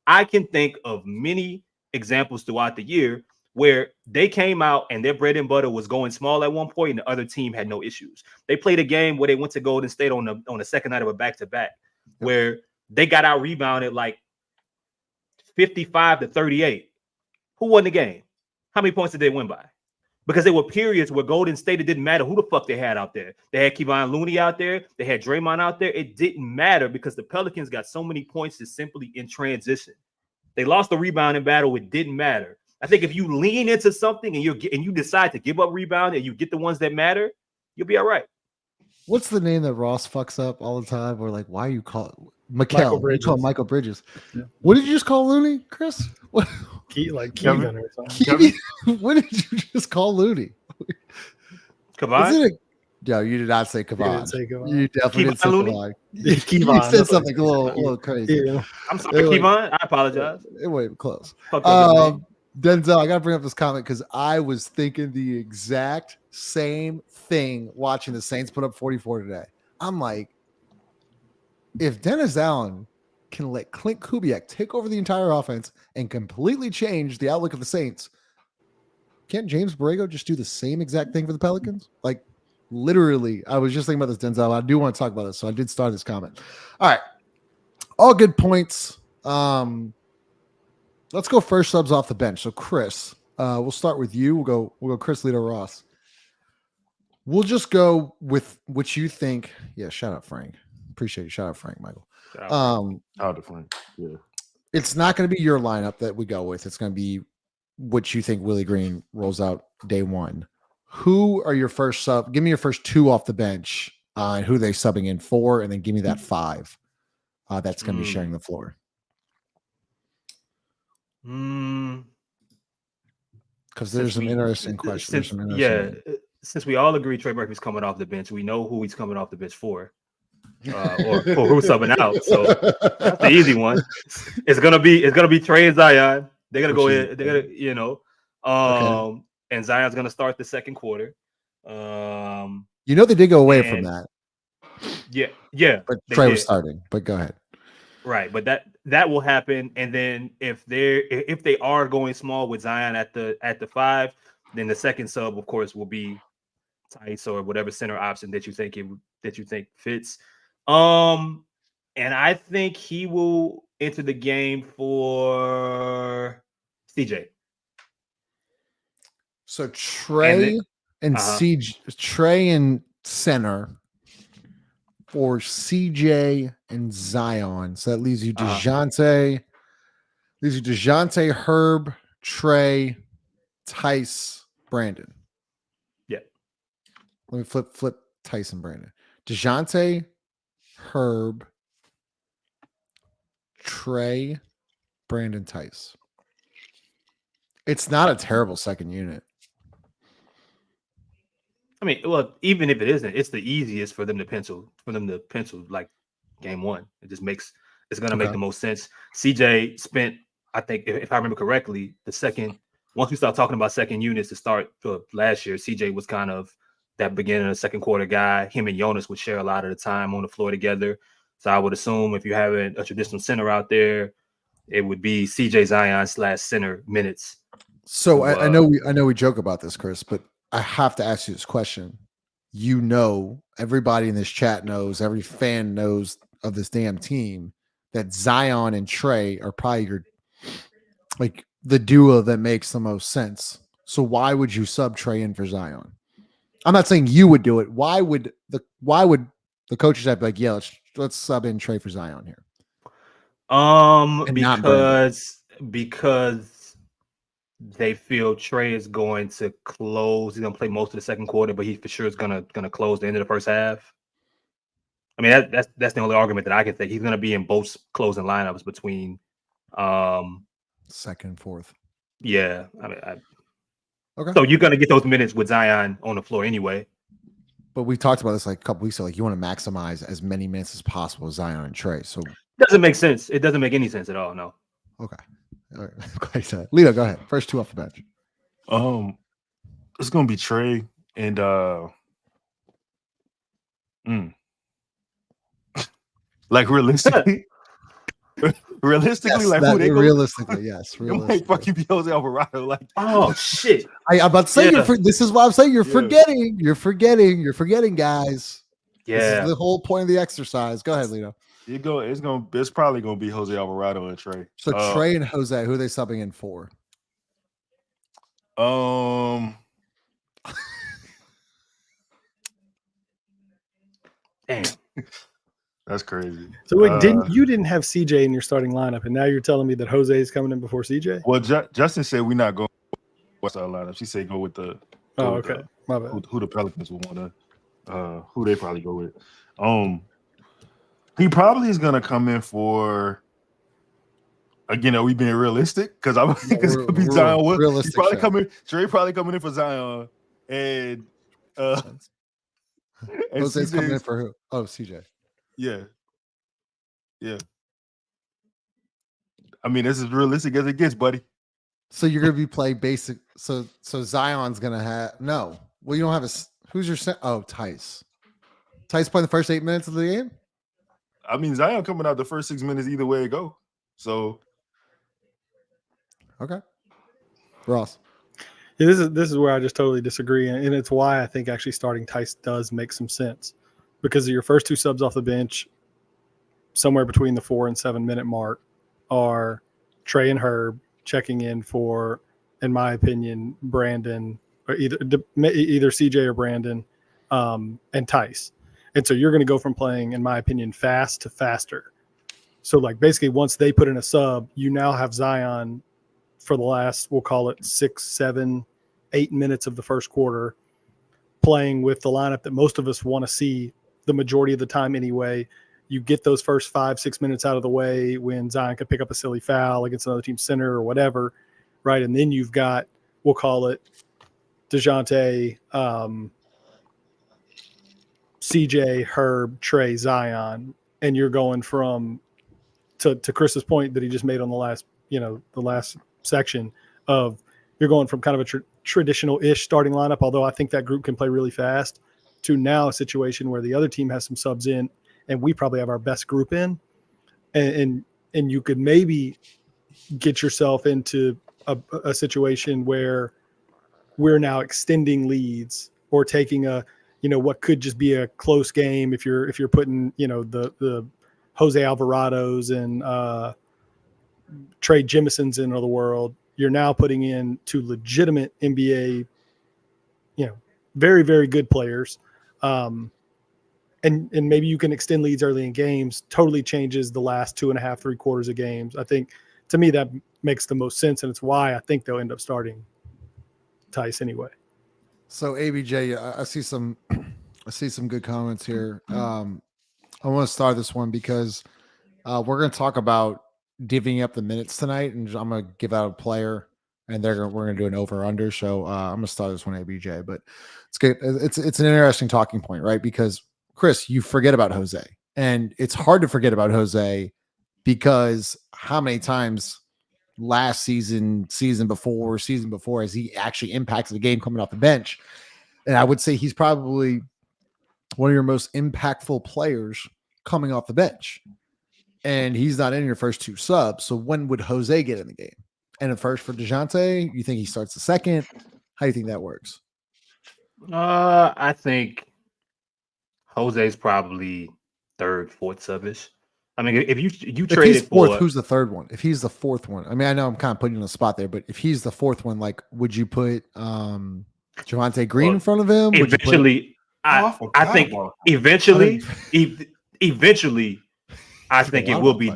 I can think of many examples throughout the year where they came out and their bread and butter was going small at one point and the other team had no issues. They played a game where they went to Golden State on the second night of a back-to-back where they got out rebounded like 55-38. Who won the game? How many points did they win by? Because there were periods where Golden State, it didn't matter who the fuck they had out there. They had Kevon Looney out there. They had Draymond out there. It didn't matter because the Pelicans got so many points just simply in transition. They lost the rebounding battle. It didn't matter. I think if you lean into something and you decide to give up rebound and you get the ones that matter, you'll be all right. What's the name that Ross fucks up all the time? Or like, why you call it Michael You call him Bridges. Michael Bridges. Yeah. What did you just call Looney, Chris? What? Kevin or something. Kiwi? What did you just call Looney? Kavon? Is it no, you did not say Kavon. didn't say Kevon. You definitely didn't say Looney? Kavon. Kevon, You said that's something a what- little crazy. Yeah. I'm sorry, Anyway. Kevon. I apologize. It went close. Fucked up his name. Denzel, I gotta bring up this comment because I was thinking the exact same thing watching the Saints put up 44 today. I'm like, if Dennis Allen can let Clint Kubiak take over the entire offense and completely change the outlook of the Saints, can't James Borrego just do the same exact thing for the Pelicans? Like, literally, I was just thinking about this, Denzel. I do want to talk about this, so I did start this comment. All right, all good points. Let's go first subs off the bench. So, Chris, we'll start with you. We'll go Chris, Lito, Ross. We'll just go with what you think. Yeah, shout out Frank. Appreciate you. Shout out Frank, Michael. Out of Frank. Yeah. It's not going to be your lineup that we go with. It's going to be what you think Willie Green rolls out day one. Who are your first sub? Give me your first two off the bench and who they subbing in for, and then give me that five that's going to be sharing the floor. Because there's some interesting questions. Since we all agree Trey Murphy's coming off the bench, we know who he's coming off the bench for. Or who's subbing out. So that's the easy one. It's gonna be Trey and Zion. They're gonna go in. They're gonna, and Zion's gonna start the second quarter. They did go away from that. Yeah. But Trey was starting. But go ahead. Right, but that will happen. And then if they are going small with Zion at the 5, then the second sub, of course, will be Tice or whatever center option that you think fits. And I think he will enter the game for CJ. So Trey and Trey and center for CJ and Zion. So that leaves you Dejounte, Herb, Trey, Tice, Brandon. Yeah. Let me flip Tice and Brandon. Dejounte, Herb, Trey, Brandon, Tice. It's not a terrible second unit. I mean, well, even if it isn't, it's the easiest for them to pencil like game one. It's going to make the most sense. CJ spent, I think, if I remember correctly, once we start talking about second units to start last year, CJ was kind of that beginning of the second quarter guy. Him and Jonas would share a lot of the time on the floor together. So I would assume if you have a traditional center out there, it would be CJ Zion / center minutes. So I know we joke about this, Chris, but I have to ask you this question. Everybody in this chat knows, every fan knows of this damn team that Zion and Trey are probably the duo that makes the most sense. So why would you sub Trey in for Zion? I'm not saying you would do it. Why would the coaches have like, yeah, let's sub in Trey for Zion here? Because they feel Trey is going to close. He's going to play most of the second quarter, but he for sure is going to close the end of the first half. I mean, that's the only argument that I can think. He's going to be in both closing lineups between second and fourth. Yeah. I mean, okay. So you're going to get those minutes with Zion on the floor anyway. But we talked about this like a couple weeks ago. Like, you want to maximize as many minutes as possible with Zion and Trey. So doesn't make sense. It doesn't make any sense at all. No. Okay. All right. Lito, go ahead. First two off the bench. It's gonna be Trey and like realistically, yes, like who they realistically, yes, it might fucking be Jose Alvarado. Like, oh shit! I'm about to say this is why I'm saying you're forgetting, guys. Yeah, this is the whole point of the exercise. Go ahead, Lito. It's probably gonna be Jose Alvarado and Trey. So Trey and Jose, who are they subbing in for? Damn. That's crazy. So wait, you didn't have CJ in your starting lineup, and now you're telling me that Jose is coming in before CJ? Well, Justin said we're not going with our lineup. She said go with the. Okay. My bad. Who the Pelicans will want to who they probably go with. He probably is gonna come in for. Again, are we being realistic? Because I'm because it could be Zion. He's probably coming. Trey probably coming in for Zion, and Jose's coming in for who? Oh, CJ. Yeah. I mean, this is realistic as it gets, buddy. So you're gonna be playing basic. So Zion's gonna have no. Well, you don't have a. Who's your Tice? Tice playing the first 8 minutes of the game. I mean, Zion coming out the first 6 minutes either way it go. So. Okay. Ross. Yeah, this is where I just totally disagree, and it's why I think actually starting Tice does make some sense, because of your first 2 subs off the bench, somewhere between the 4 and 7 minute mark, are Trey and Herb checking in for, in my opinion, Brandon, or either CJ or Brandon, and Tice. And so you're going to go from playing, in my opinion, fast to faster. So like basically once they put in a sub, you now have Zion for the last, we'll call it 6, 7, 8 minutes of the first quarter, playing with the lineup that most of us want to see the majority of the time anyway. You get those first 5, 6 minutes out of the way when Zion could pick up a silly foul against another team's center or whatever, right? And then you've got, we'll call it Dejounte, CJ, Herb, Trey, Zion, and you're going from to Chris's point that he just made on the last section of, you're going from kind of a traditional-ish starting lineup, although I think that group can play really fast, to now a situation where the other team has some subs in and we probably have our best group in, and you could maybe get yourself into a situation where we're now extending leads or taking a, what could just be a close game if you're putting, the Jose Alvarados and Trey Jimisons in the world. You're now putting in 2 legitimate NBA, very, very good players. And maybe you can extend leads early in games, totally changes the last 2.5, 3 quarters of games. I think, to me, that makes the most sense, and it's why I think they'll end up starting Tice anyway. So ABJ, I see some good comments here. I want to start this one because we're going to talk about divvying up the minutes tonight, and I'm going to give out a player, and we're going to do an over/under. So I'm going to start this one, ABJ. But it's good. It's an interesting talking point, right? Because Chris, you forget about Jose, and it's hard to forget about Jose because how many times last season before has he actually impacted the game coming off the bench? And I would say he's probably one of your most impactful players coming off the bench. And he's not in your first 2 subs. So when would Jose get in the game? And a first for Dejounte? You think he starts the second? How do you think that works? I think Jose's probably 3rd, 4th subish. I mean, if you trade it for, who's the 3rd one? If he's the 4th one, I mean, I know I'm kind of putting you on the spot there, but if he's the 4th one, like, would you put Javonte Green in front of him? Eventually, I think eventually, I think it will be.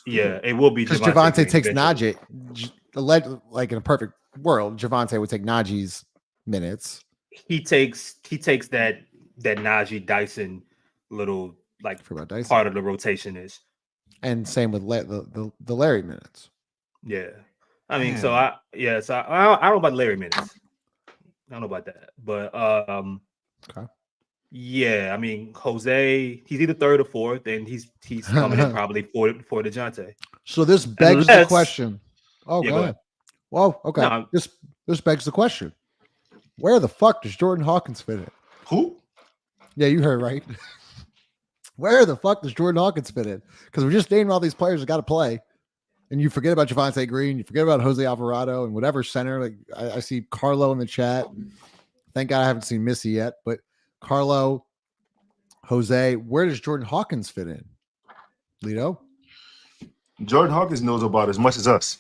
Yeah, it will be. Because Javonte takes Najee. Like in a perfect world, Javonte would take Najee's minutes. He takes that Najee Dyson little like Dyson. Part of the rotation is. And same with the Larry minutes. Yeah, I mean, so I don't know about Larry minutes. I don't know about that, but okay. Yeah, I mean, Jose, he's either 3rd or 4th, and he's coming in probably for Dejounte. So this begs the question. Oh, yeah, go ahead. Well, okay. No, this begs the question. Where the fuck does Jordan Hawkins fit in? Who? Yeah, you heard right. Where the fuck does Jordan Hawkins fit in? Because we're just naming all these players that got to play, and you forget about Javonte Green, you forget about Jose Alvarado, and whatever center. Like I see Carlo in the chat. Thank God I haven't seen Missy yet, but Carlo, Jose, where does Jordan Hawkins fit in? Lito? Jordan Hawkins knows about as much as us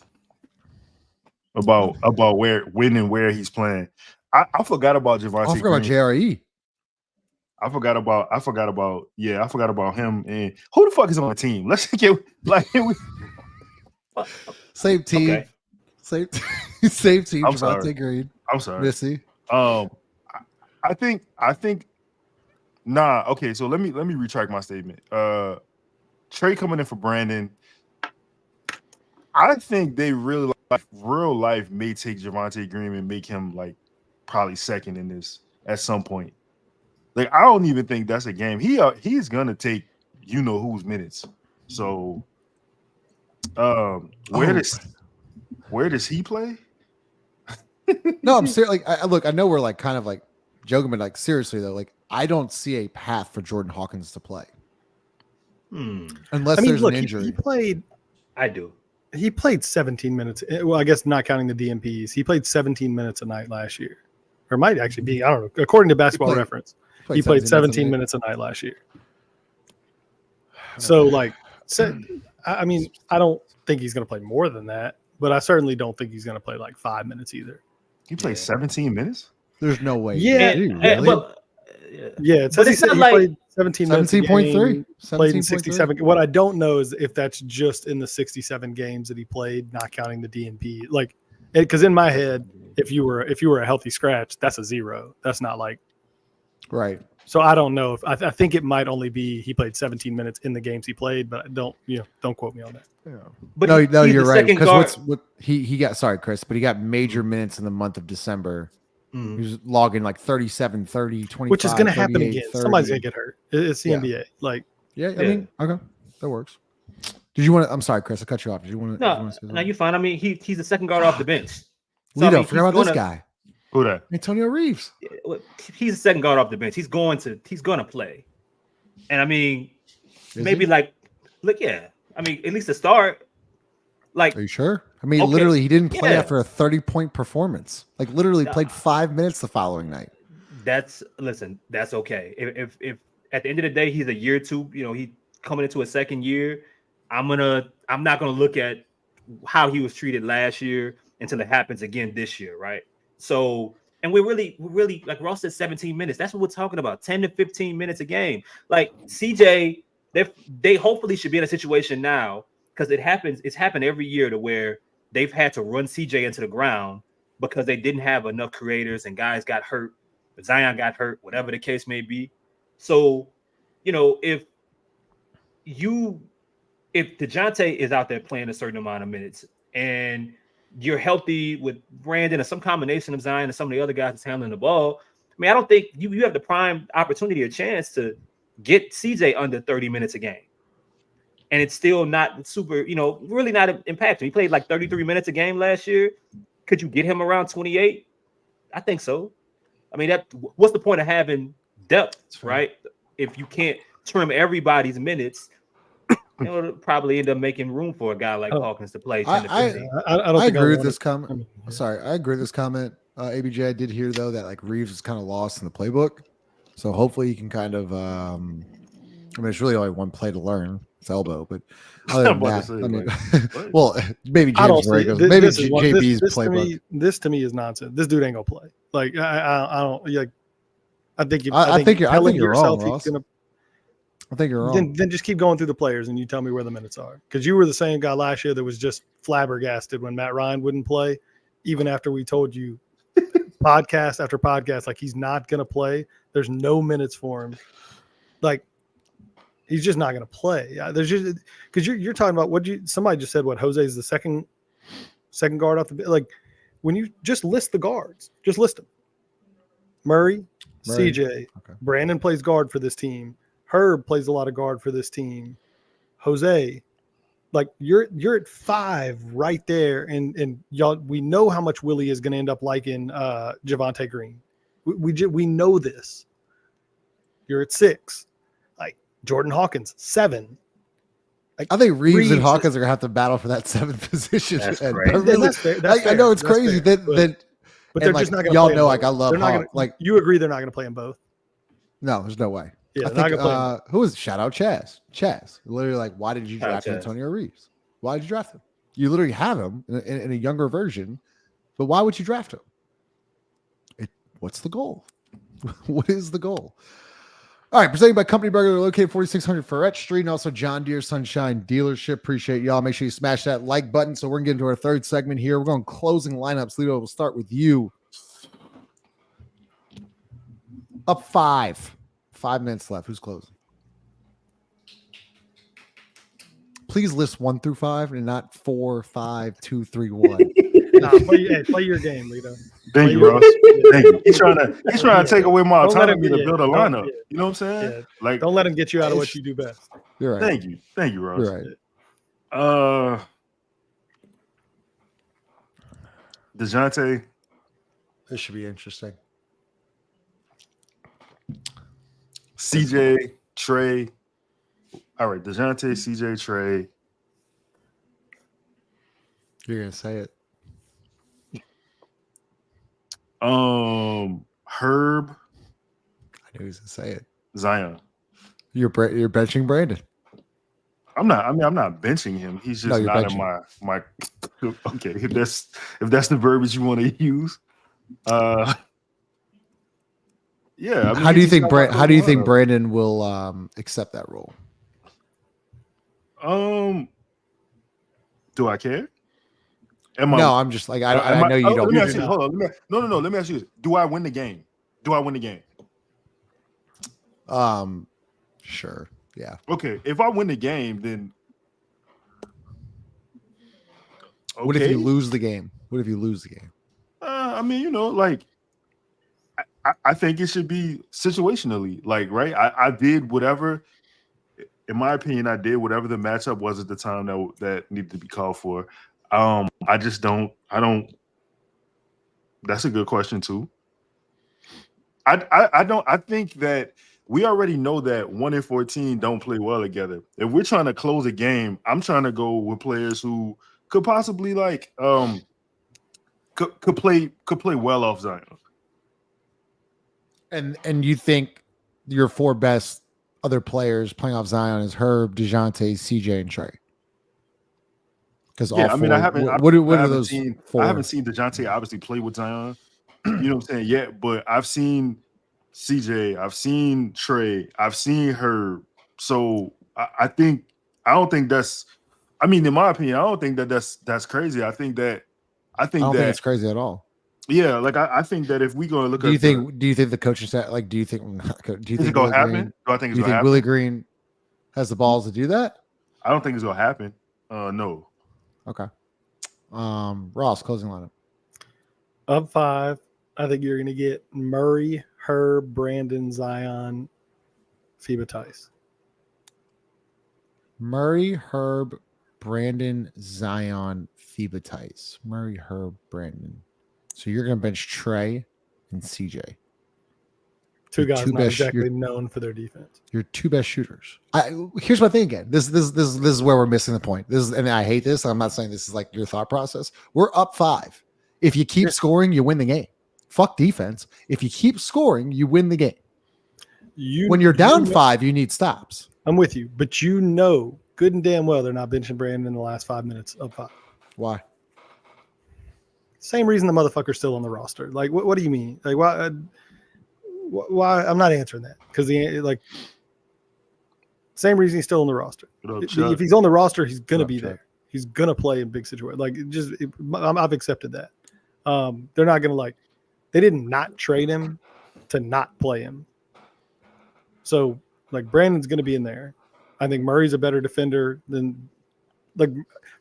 about when and where he's playing. I forgot about Javonte. I forgot about JRE. I forgot about him. And who the fuck is on the team? Let's get same team. Okay. Same team. I'm Javonte sorry. Green. I'm sorry. Missy. I think Nah, okay. So let me retract my statement. Trey coming in for Brandon. I think they really real life may take Javonte Green and make him like probably second in this at some point. Like I don't even think that's a game. He's gonna take whose minutes. So where does he play? No, I'm serious. Like I know we're like kind of like joking, but like seriously though, like I don't see a path for Jordan Hawkins to play. Unless there's an injury. He played. I do. He played 17 minutes. Well, I guess not counting the DMPs. He played 17 minutes a night last year. Or it might actually be, I don't know. According to Basketball Reference, he played 17 minutes a night last year. So, like, I mean, I don't think he's going to play more than that, but I certainly don't think he's going to play like 5 minutes either. He played 17 minutes? There's no way. Yeah. Yeah, it says but it's not he like played 17.3. Played in 67. What I don't know is if that's just in the 67 games that he played, not counting the DNP. Like, because in my head, if you were a healthy scratch, that's a 0. That's not like right. So I don't know if I think it might only be he played 17 minutes in the games he played, but don't quote me on that. Yeah. But no, you're right. Because he got sorry, Chris, but he got major minutes in the month of December. He was logging like 37, 30, 25, which is going to happen again. 30. Somebody's going to get hurt. It's the NBA. Like, I mean, okay, that works. Did you want to? I'm sorry, Chris, I cut you off. Did you want to? No, you're fine. I mean, he's the second guard off the bench. So, Lito, forget about this guy. Who that? Antonio Reeves. He's the second guard off the bench. He's going to play. And I mean, maybe he? like, look, yeah. I mean, at least to start. Like, are you sure? I mean, literally, he didn't play after a 30-point performance. Like, literally played 5 minutes the following night. That's okay. If at the end of the day he's a year two, he coming into a second year, I'm not gonna look at how he was treated last year until it happens again this year, right? So, and we're really like Ross said, 17 minutes. That's what we're talking about. 10 to 15 minutes a game. Like CJ, they hopefully should be in a situation now. Because it's happened every year to where they've had to run CJ into the ground because they didn't have enough creators and guys got hurt, Zion got hurt, whatever the case may be. So, if Dejounte is out there playing a certain amount of minutes and you're healthy with Brandon or some combination of Zion and some of the other guys that's handling the ball, I mean, I don't think you have the prime opportunity or chance to get CJ under 30 minutes a game. And it's still not super, really not impactful. He played like 33 minutes a game last year. Could you get him around 28? I think so. I mean, what's the point of having depth, right? If you can't trim everybody's minutes, it'll probably end up making room for a guy like Hawkins to play 10 to 15. I agree with this comment. Sorry, I agree with this comment. ABJ, I did hear, though, that like Reeves is kind of lost in the playbook. So hopefully he can kind of, I mean, it's really only one play to learn. It's elbow, but other than that, well, maybe James maybe JB's playbook. This to me is nonsense. This dude ain't gonna play. Like I don't like. I think you're wrong, Ross. I think you're wrong. Then just keep going through the players and you tell me where the minutes are. Because you were the same guy last year that was just flabbergasted when Matt Ryan wouldn't play, even after we told you podcast after podcast, like he's not gonna play. There's no minutes for him. Like. He's just not going to play. There's just because you're talking about somebody just said Jose is the second guard off the like when you just list the guards, just list them. Murray. CJ, okay. Brandon plays guard for this team. Herb plays a lot of guard for this team. Jose, like you're at 5 right there, and y'all we know how much Willie is going to end up liking Javonte Green. We know this. You're at 6. Jordan Hawkins, 7. Like, I think Reeves and Hawkins are gonna have to battle for that 7th position. That's really, I know it's crazy that but they're just not gonna. Y'all know, like I love Hawkins. Like you agree, they're not gonna play them both. No, there's no way. Yeah, I think, who is shout out Chaz? Literally, like, why did you draft Antonio Reeves? Why did you draft him? You literally have him in a younger version, but why would you draft him? What's the goal? What is the goal? All right, presented by Company Burger, located 4600 Ferret Street, and also John Deere Sunshine Dealership. Appreciate y'all. Make sure you smash that like button. So we're going to get into our third segment here. We're going closing lineups. Lito, we'll start with you. Up 5. 5 minutes left. Who's closing? Please list 1 through 5 and not 4, 5, 2, 3, 1. Play your game, Lito. Thank you, Ross. Thank you. He's trying to take away my autonomy to build a lineup. Yeah. You know what I'm saying? Yeah. Like, don't let him get you out of what you do best. You're right. Thank you, Ross. You're right. Dejounte. This should be interesting. CJ, Trey. All right, Dejounte, CJ, Trey. You're gonna say it. Herb. I knew he was gonna say it. Zion. You're benching Brandon. I'm not benching him. He's just not benching. In my. Okay, if that's the verbiage you want to use. Yeah. I mean, how do you think Brandon will accept that role? Do I care? I'm just like I know you don't. Let me ask you this. Do I win the game? Sure. Yeah. Okay. If I win the game, then okay. What if you lose the game? I mean, like I think it should be situationally, like, right? I did whatever, in my opinion, I did whatever the matchup was at the time that needed to be called for. I don't. That's a good question too. I think that we already know that 1 and 14 don't play well together. If we're trying to close a game, I'm trying to go with players who could possibly could play well off Zion. And you think your 4 best other players playing off Zion is Herb, Dejounte, CJ, and Trey? Because I haven't. What are those? I haven't seen Dejounte obviously play with Zion. You know what I'm saying? Yeah, but I've seen CJ, I've seen Trey, I've seen Herb. So I don't think that's. I mean, in my opinion, I don't think that's crazy. I think don't think it's crazy at all. Yeah, like I think that if we're gonna look do you think the coaching staff do you think it's gonna happen? Do I think it's gonna happen? Willie Green has the balls to do that? I don't think it's gonna happen. No. Okay. Ross, closing lineup. Up 5, I think you're gonna get Murray, Herb, Brandon, Zion, FIBA Tice. Murray, Herb, Brandon, Zion, FIBA Tice. Murray, Herb, Brandon. So you're going to bench Trey and CJ. Two guys not exactly known for their defense. Your 2 best shooters. Here's my thing again. This is where we're missing the point. And I hate this. I'm not saying this is like your thought process. We're up 5. If you keep scoring, you win the game. Fuck defense. If you keep scoring, you win the game. When you're down 5, you need stops. I'm with you, but good and damn well they're not benching Brandon in the last 5 minutes of 5. Why? Same reason the motherfucker's still on the roster. Like, what do you mean? Like, why? I'm not answering that because same reason he's still on the roster. If he's on the roster, he's gonna be there. He's gonna play in big situations. Like, I've accepted that. They're not gonna they didn't not trade him to not play him. So Brandon's gonna be in there. I think Murray's a better defender than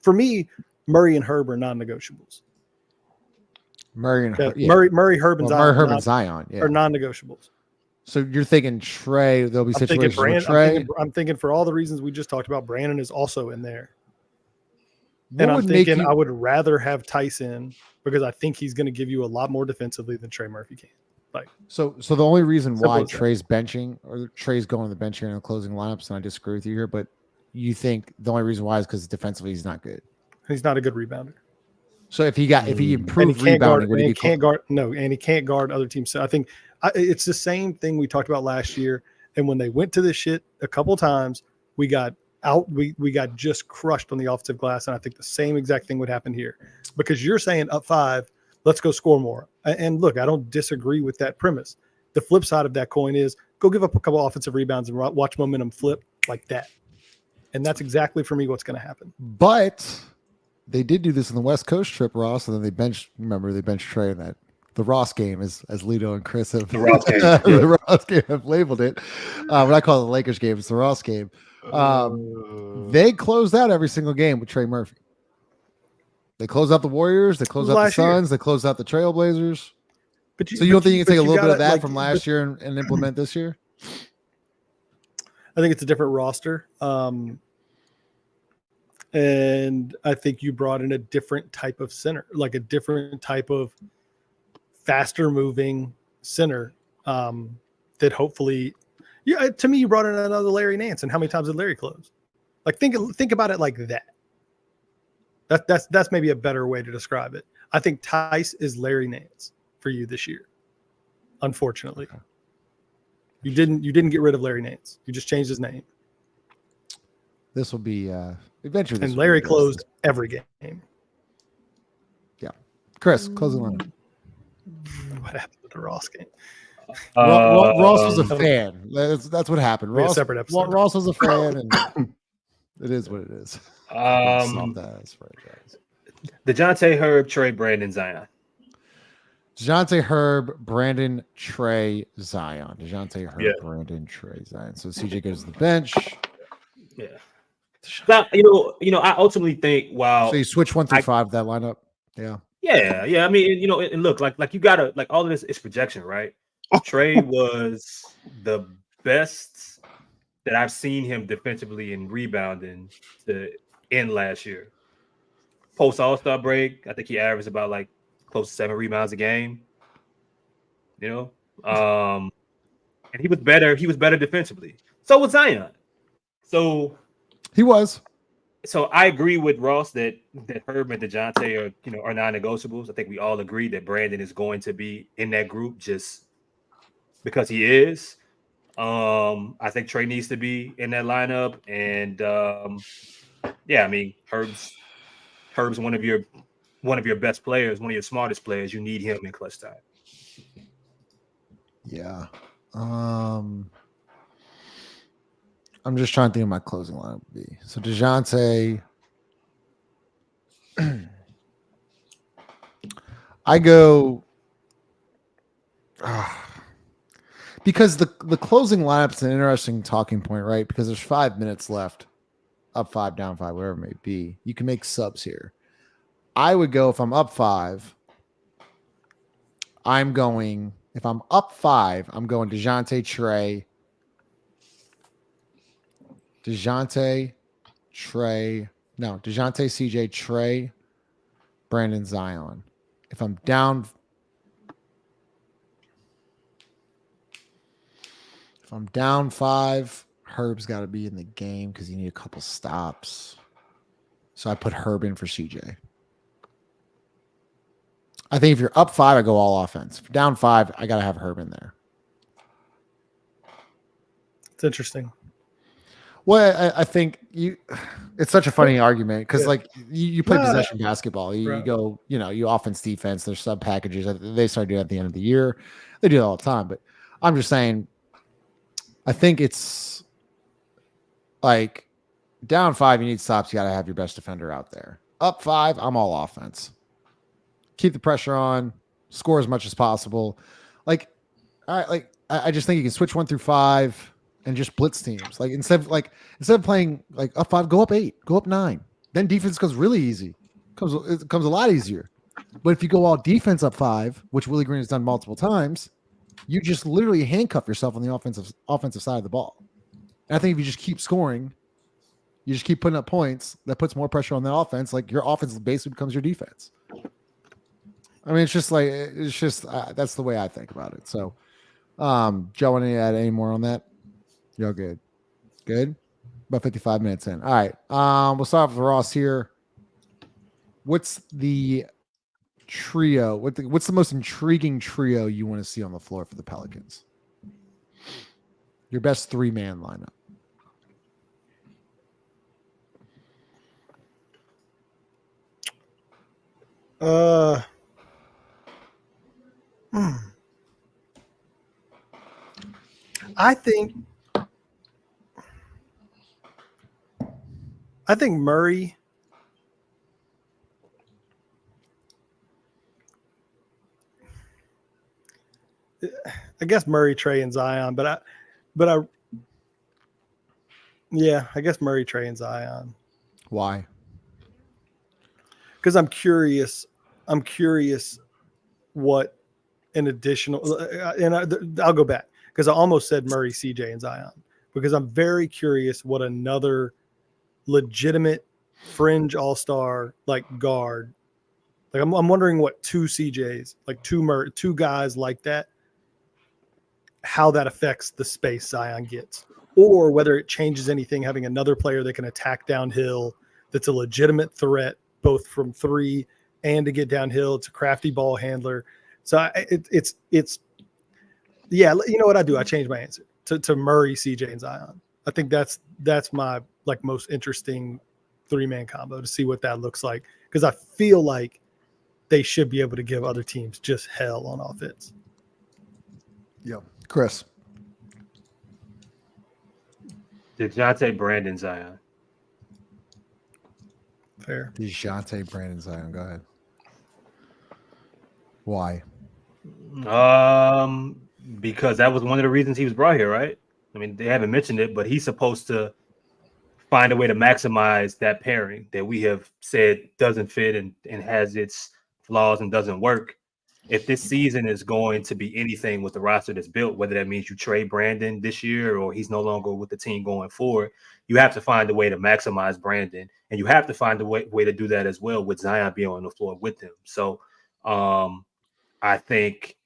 for me. Murray and Herb are non-negotiables. Murray, Herb, and Zion are non-negotiables. So you're thinking Trey? There'll be situations with Trey. I'm thinking for all the reasons we just talked about, Brandon is also in there. And I'm thinking I would rather have Tyson because I think he's going to give you a lot more defensively than Trey Murphy can. So the only reason why Trey's benching or Trey's going to the bench here in the closing lineups, and I disagree with you here, but you think the only reason why is because defensively he's not good. He's not a good rebounder. So if he improved rebounding, would he can't guard? No, and he can't guard other teams. So I think it's the same thing we talked about last year. And when they went to this shit a couple times, we got out. We got just crushed on the offensive glass. And I think the same exact thing would happen here because you're saying up 5, let's go score more. And look, I don't disagree with that premise. The flip side of that coin is go give up a couple offensive rebounds and watch momentum flip like that. And that's exactly for me what's going to happen. But they did do this in the West Coast trip, Ross, and then they benched Trey in that the Ross game, as Lito and Chris have The Ross game, the Ross game have labeled it. When I call it the Lakers game, it's the Ross game. They closed out every single game with Trey Murphy. They closed out the Warriors. They closed out the Suns. They closed out the Trailblazers. So you don't think you can take a little bit of that from last year and implement this year? I think it's a different roster. And I think you brought in a different type of center, like a different type of faster moving center that hopefully, to me, you brought in another Larry Nance. And how many times did Larry close? Like, think about it like that. That's maybe a better way to describe it. I think Tice is Larry Nance for you this year. Unfortunately, you didn't get rid of Larry Nance. You just changed his name. This will be eventually. And Larry closed every game. Yeah, Chris, closing line. What happened with the Ross game? Ross was a fan. That's what happened. Ross, a separate episode. Ross was a fan, and it is what it is. Dejounte, Herb, Trey, Brandon, Zion. Dejounte, Herb, Brandon, Trey, Zion. Dejounte, Herb, Brandon, Trey, Zion. So CJ goes to the bench. Yeah. Now, I ultimately think so you switch 1 through 5 that lineup. Yeah. Yeah. I mean, and look, like you gotta all of this is projection, right? Trey was the best that I've seen him defensively and rebounding to end last year. Post All-Star break, I think he averaged about close to 7 rebounds a game. And he was better. He was better defensively. So was Zion. So he was. So I agree with Ross that Herb and Dejounte are non-negotiables. I think we all agree that Brandon is going to be in that group just because he is. I think Trey needs to be in that lineup, and I mean Herb's one of your best players, one of your smartest players. You need him in clutch time. Yeah. I'm just trying to think of my closing line would be. So Dejounte, I go because the closing lineup is an interesting talking point, right? Because there's 5 minutes left, up 5, down 5, whatever it may be. You can make subs here. I would go if I'm up 5. If I'm up 5, I'm going Dejounte, Trey. Dejounte, CJ, Trey, Brandon, Zion. If I'm down 5, Herb's got to be in the game because you need a couple stops. So I put Herb in for CJ. I think if you're up 5, I go all offense. If you're down 5, I got to have Herb in there. It's interesting. Well, I think it's such a funny argument because you play possession basketball. You go, you offense, defense, there's sub packages. They start doing it at the end of the year. They do it all the time. But I'm just saying, I think it's like down 5, you need stops. You got to have your best defender out there. Up 5, I'm all offense. Keep the pressure on, score as much as possible. I just think you can switch 1 through 5. And just blitz teams. Instead of playing up 5, go up 8, go up 9. Then defense goes really easy. It comes a lot easier. But if you go all defense up 5, which Willie Green has done multiple times, you just literally handcuff yourself on the offensive side of the ball. And I think if you just keep scoring, you just keep putting up points, that puts more pressure on the offense. Your offense basically becomes your defense. I mean, that's the way I think about it. So, Joe, want to add any more on that? You're good. Good. About 55 minutes in. All right. We'll start with Ross here. What's the trio? What's the most intriguing trio you want to see on the floor for the Pelicans? Your best 3-man lineup. I think Murray I guess Murray, Trey, and Zion, but I guess Murray, Trey, and Zion. Why? Because I'm curious what an additional, and I'll go back because I almost said Murray, CJ, and Zion, because I'm very curious what another legitimate fringe all-star like guard, like I'm wondering what two CJs, like two guys like that, how that affects the space Zion gets, or whether it changes anything having another player that can attack downhill that's a legitimate threat both from three and to get downhill. It's a crafty ball handler. So it's you know what I do? I changed my answer to Murray, CJ, and Zion. I think that's my like most interesting 3-man combo to see what that looks like, because I feel like they should be able to give other teams just hell on offense. Yeah, Chris. Dejounte, Brandon, Zion. Fair. Dejounte, Brandon, Zion. Go ahead. Why? Because that was one of the reasons he was brought here, right? I mean, they haven't mentioned it, but he's supposed to find a way to maximize that pairing that we have said doesn't fit and has its flaws and doesn't work. If this season is going to be anything with the roster that's built, whether that means you trade Brandon this year or he's no longer with the team going forward, you have to find a way to maximize Brandon, and you have to find a way to do that as well with Zion being on the floor with him. So I think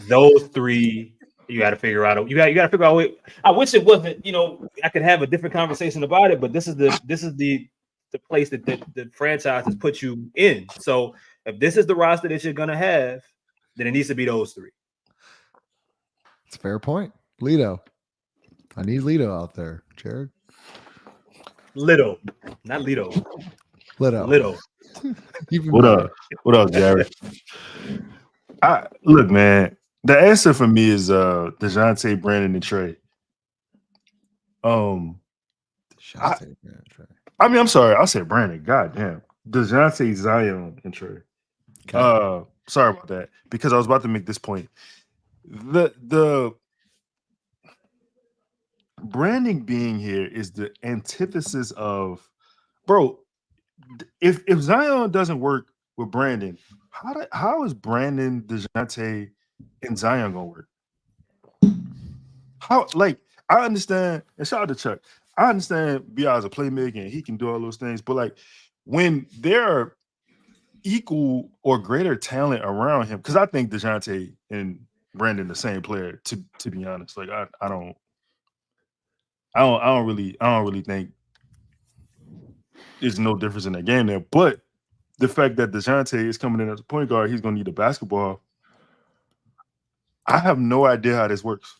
those three you got to figure out. You got to figure out. I wish it wasn't. I could have a different conversation about it, but this is the place that the franchise has put you in. So if this is the roster that you're gonna have, then it needs to be those three. It's a fair point. Lito. I need Lito out there, Jared. Lito, not Lito. Lito. What up, Jared? Look, man. The answer for me is Dejounte, Brandon, and Trey. I'm sorry. I said Brandon. God damn. Dejounte, Zion, and Trey. Okay. Sorry about that, because I was about to make this point. The Brandon being here is the antithesis of, bro. If Zion doesn't work with Brandon, how is Brandon, Dejounte, and Zion gonna work? How, like, I understand, and shout out to Chuck. I understand B.I. is a playmaker and he can do all those things, but like when there are equal or greater talent around him, because I think Dejounte and Brandon the same player, to be honest. Like I don't really think there's no difference in that game there. But the fact that Dejounte is coming in as a point guard, he's gonna need the basketball. I have no idea how this works.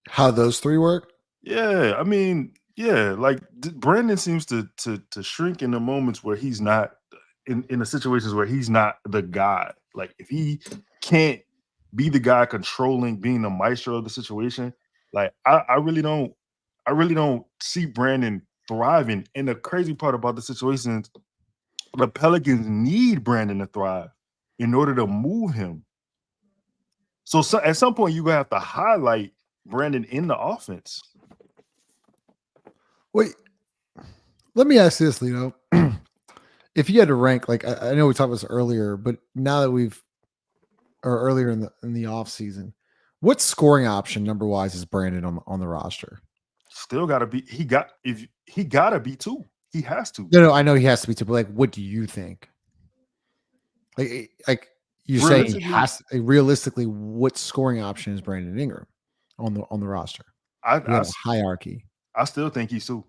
How those three work? Yeah, I mean, yeah, like Brandon seems to shrink in the moments where he's not in the situations where he's not the guy. Like if he can't be the guy controlling, being the maestro of the situation, like I really don't see Brandon thriving. And the crazy part about the situation is the Pelicans need Brandon to thrive in order to move him. So at some point you're gonna have to highlight Brandon in the offense. Wait, let me ask this, Lito. If you had to rank, like I know we talked about this earlier, but now that earlier in the off season, what scoring option number wise is Brandon on the roster? Still gotta be. He gotta be too. He has to. No, I know he has to be too. But like, what do you think? Like you say he has realistically, what scoring option is Brandon Ingram on the roster? I have a hierarchy. I still think he's two.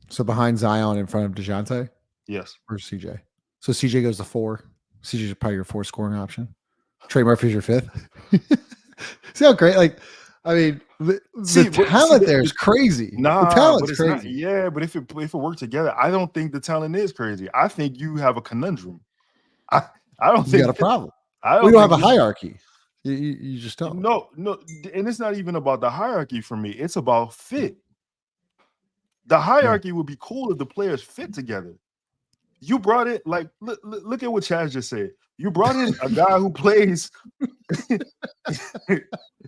So behind Zion, in front of Dejounte? Yes. Or CJ? So CJ goes to 4. CJ is probably your 4 scoring option. Trey Murphy's your 5th. See how great? Like, I mean, the talent there is crazy. Nah, the talent's crazy. Yeah, but if it works together, I don't think the talent is crazy. I think you have a conundrum. I don't think you got a problem. We don't have a hierarchy. You just don't. No, and it's not even about the hierarchy for me. It's about fit. The hierarchy would be cool if the players fit together. you brought it like look at what Chaz just said. You brought in a guy who plays.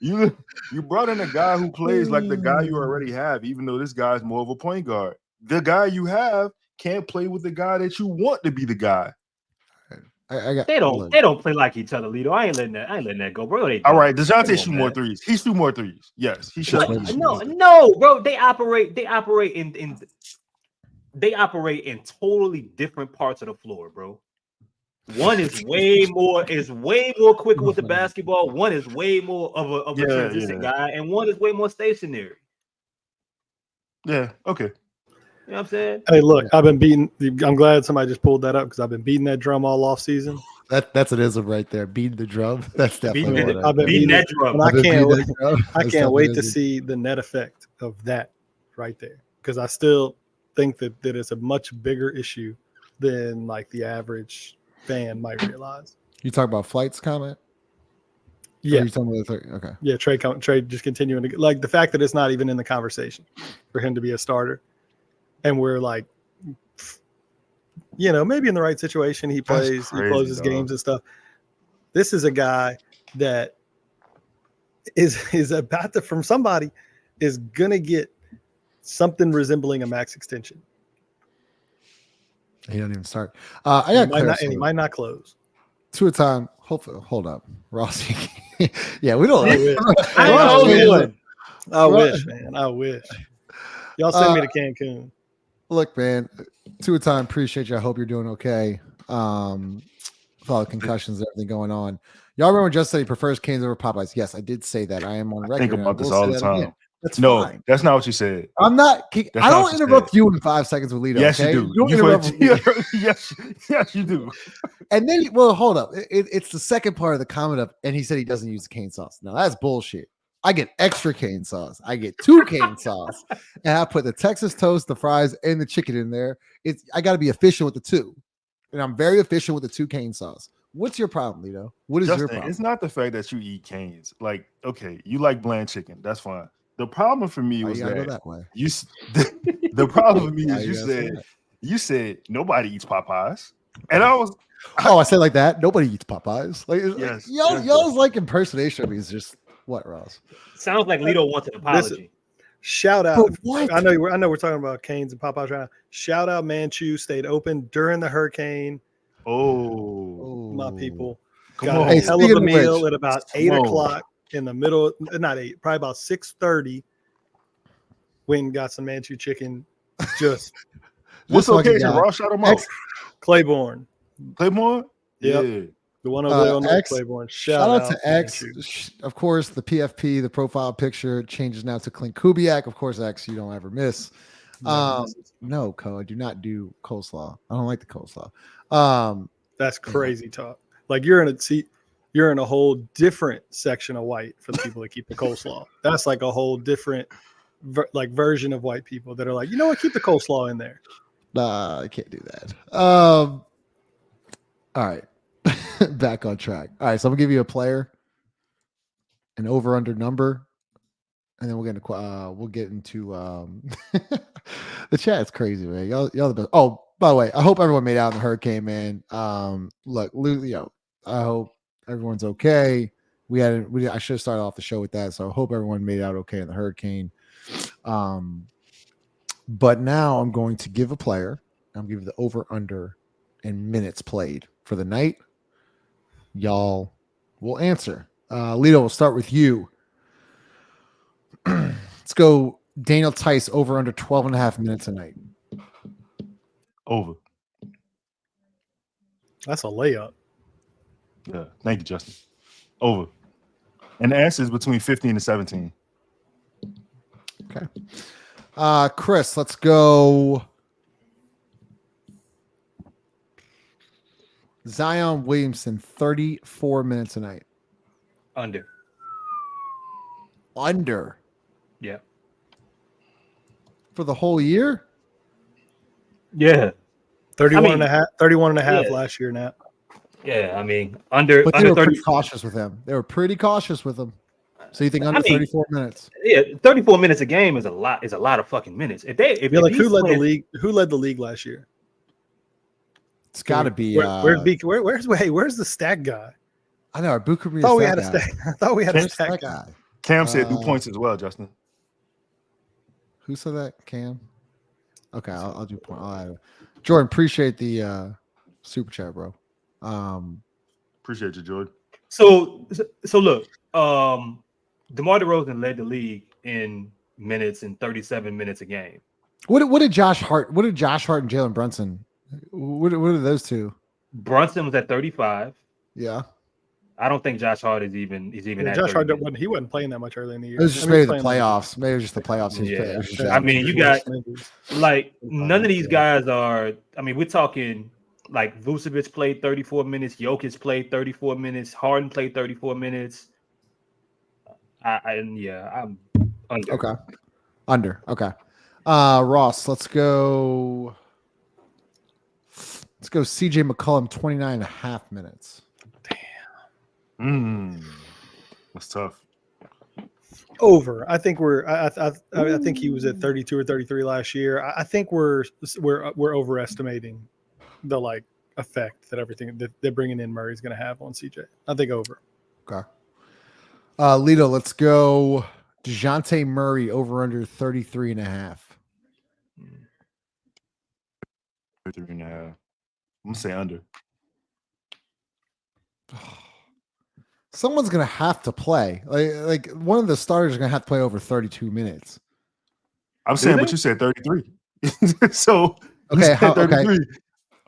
you brought in a guy who plays like the guy you already have, even though this guy's more of a point guard. The guy you have can't play with the guy that you want to be the guy. They don't play like each other, Lito. I ain't letting that go, bro. All right, Dejounte shoot more threes. He shoot more threes. Yes, he should. No, bro. They operate in totally different parts of the floor, bro. One is way more quicker with the basketball. One is way more of a transition guy, and one is way more stationary. Yeah. Okay. You know what I'm saying? Hey, look, I'm glad somebody just pulled that up because I've been beating that drum all off season. That's an ism right there. Beating the drum. That's definitely I've been beating that drum. I can't wait to see the net effect of that right there because I still think that it's a much bigger issue than like the average fan might realize. You talk about Flight's comment? Yeah. You talking about okay. Yeah, Trey just continuing to like the fact that it's not even in the conversation for him to be a starter. And we're like, maybe in the right situation, he plays, he closes games and stuff. This is a guy that is about to, from somebody, is going to get something resembling a max extension. He don't even start. I got he might not close. Two at a time. Hopefully, hold up, Ross. Yeah, we don't. I wish, man. I wish. Y'all send me to Cancun. Look, man, two at a time. Appreciate you. I hope you're doing okay. With all the concussions and everything going on. Y'all remember just said he prefers Canes over Popeyes. Yes, I did say that. I am on record. I think about this all the time. Again. That's no, fine. That's not what you said. I'm not. I don't interrupt you in 5 seconds with Lito. Yes, okay? you do. You don't interrupt me. yes, you do. And then, hold up. It's the second part of the comment of, and he said he doesn't use the cane sauce. Now that's bullshit. I get extra cane sauce. I get 2 cane sauce, and I put the Texas toast, the fries, and the chicken in there. I got to be efficient with the 2, and I'm very efficient with the 2 cane sauce. What's your problem, Lito? What is your problem? It's not the fact that you eat canes. Like, okay, you like bland chicken. That's fine. The problem for me was that way. The problem for me is you said nobody eats Popeyes, and I said like that. Nobody eats Popeyes. Like, yes, y'all's like impersonation of me is just what, Ross? Sounds like Lito wants an apology. Listen, shout out! What? I know we're talking about Canes and Popeyes right now. Shout out, Manchu stayed open during the hurricane. Oh, my people got a hell of a meal at about 8 o'clock in the middle. Not 8, probably about 6:30. Went and got some Manchu chicken. Just what's location? Ross shot him out. Claiborne. Claiborne. Yep. Yeah. The one over there on X, Claiborne. Shout out to X. Of course, the PFP, the profile picture changes now to Clint Kubiak. Of course, X, you don't ever miss. No, Co, I do not do coleslaw. I don't like the coleslaw. That's crazy talk. Like you're in a whole different section of white for the people that keep the coleslaw. That's like a whole different version of white people that are like, you know what, keep the coleslaw in there. Nah, I can't do that. All right. Back on track. All right, so I'm gonna give you a player, an over under number, and then we'll get into the chat's crazy, man. Y'all the best. Oh, by the way, I hope everyone made out in the hurricane, man. Look, I hope everyone's okay. I should have started off the show with that, so I hope everyone made out okay in the hurricane. But now I'm going to give a player. I'm giving the over under in minutes played for the night. Y'all will answer. Lito, we'll start with you. Let's go Daniel Tice over under 12.5 minutes a night. Over. That's a layup. Yeah. Thank you, Justin. Over. And the answer is between 15 and 17. Okay. Chris, let's go. Zion Williamson, 34 minutes a night. Under. Yeah. For the whole year? Yeah. 31 and a half last year now. Yeah, I mean, under. But they under were 30, pretty cautious with him. So you think under 34 minutes? Yeah, 34 minutes a game is a lot. Is a lot of fucking minutes. Who led the league last year? It's got to be. Where's the stat guy? I know. Abu could be. I thought we had a stat. I thought we had a stat guy. Cam said do points as well, Justin. Who said that? Cam. Okay, I'll do point. Jordan, appreciate the super chat, bro. Appreciate you, Jordan. So look, DeMar DeRozan led the league in minutes in 37 minutes a game. What did Josh Hart? What did Josh Hart and Jalen Brunson? What are those two? Brunson was at 35. Yeah. I don't think Josh Hart is even at Josh Hart 30. he wasn't playing that much early in the year. It was just maybe the playoffs. Maybe it was just the playoffs. Yeah. I mean, you got like none of these guys are. I mean, we're talking like Vucevic played 34 minutes, Jokic played 34 minutes, Harden played 34 minutes. I'm under. Okay. Under. Okay. Ross, let's go. Let's go CJ McCollum, 29 and a half minutes. That's tough. Over. I think I think he was at 32 or 33 last year. I think we're overestimating the like effect that everything that bringing in Murray is going to have on CJ. I think over. Okay. Lito, let's go. Dejounte Murray over under 33 and a half. 33 and a half. I'm gonna say under. Someone's gonna have to play. Like one of the starters is gonna have to play over 32 minutes. I'm saying, but you said 33. So okay, 33.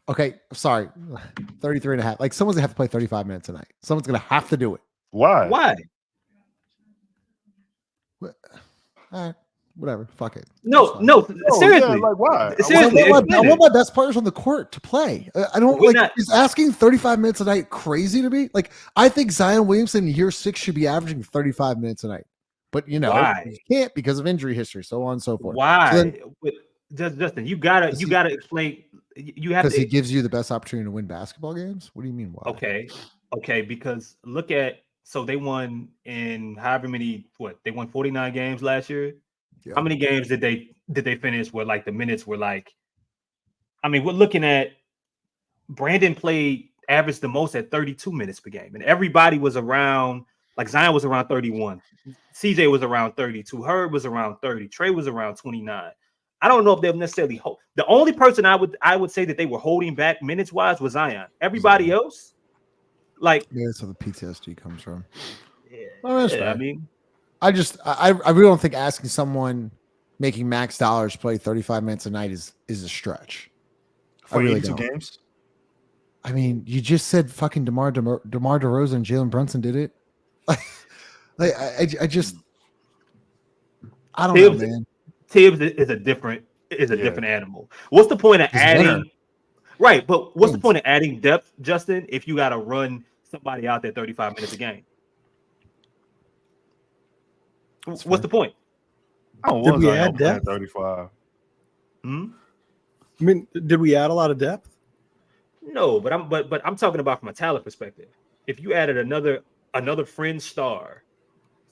Okay, sorry. 33 and a half. Like someone's gonna have to play 35 minutes a night. Someone's gonna have to do it. Why? All right, whatever. Fuck it. No, seriously. Yeah, like why? Seriously, I want my best players on the court to play. I don't is asking 35 minutes a night crazy to me? Like, I think Zion Williamson in year 6 should be averaging 35 minutes a night. But you why? He can't because of injury history, so on and so forth. Why? So Justin, you gotta explain. You have because he gives you the best opportunity to win basketball games. What do you mean? Why? Okay. Because look at they won in however many. They won 49 games last year. Yeah. How many games did they finish where like the minutes were like? I mean, we're looking at Brandon averaged the most at 32 minutes per game, and everybody was around. Like Zion was around 31, CJ was around 32, Herb was around 30, Trey was around 29. I don't know if they'll necessarily hold. The only person I would say that they were holding back minutes wise was Zion. Everybody else, like that's where the PTSD comes from. Yeah, I mean. I really don't think asking someone making max dollars to play 35 minutes a night is a stretch. For I really 82 don't. games? I mean, you just said fucking DeMar DeRozan and Jalen Brunson did it. I don't know, man. Tibbs is a different animal. What's the point of adding? Right, but what's the point of adding depth, Justin, if you got to run somebody out there 35 minutes a game? What's the point? Did we add depth? 35. I mean, did we add a lot of depth? No, but I'm talking about from a talent perspective. If you added another fringe star,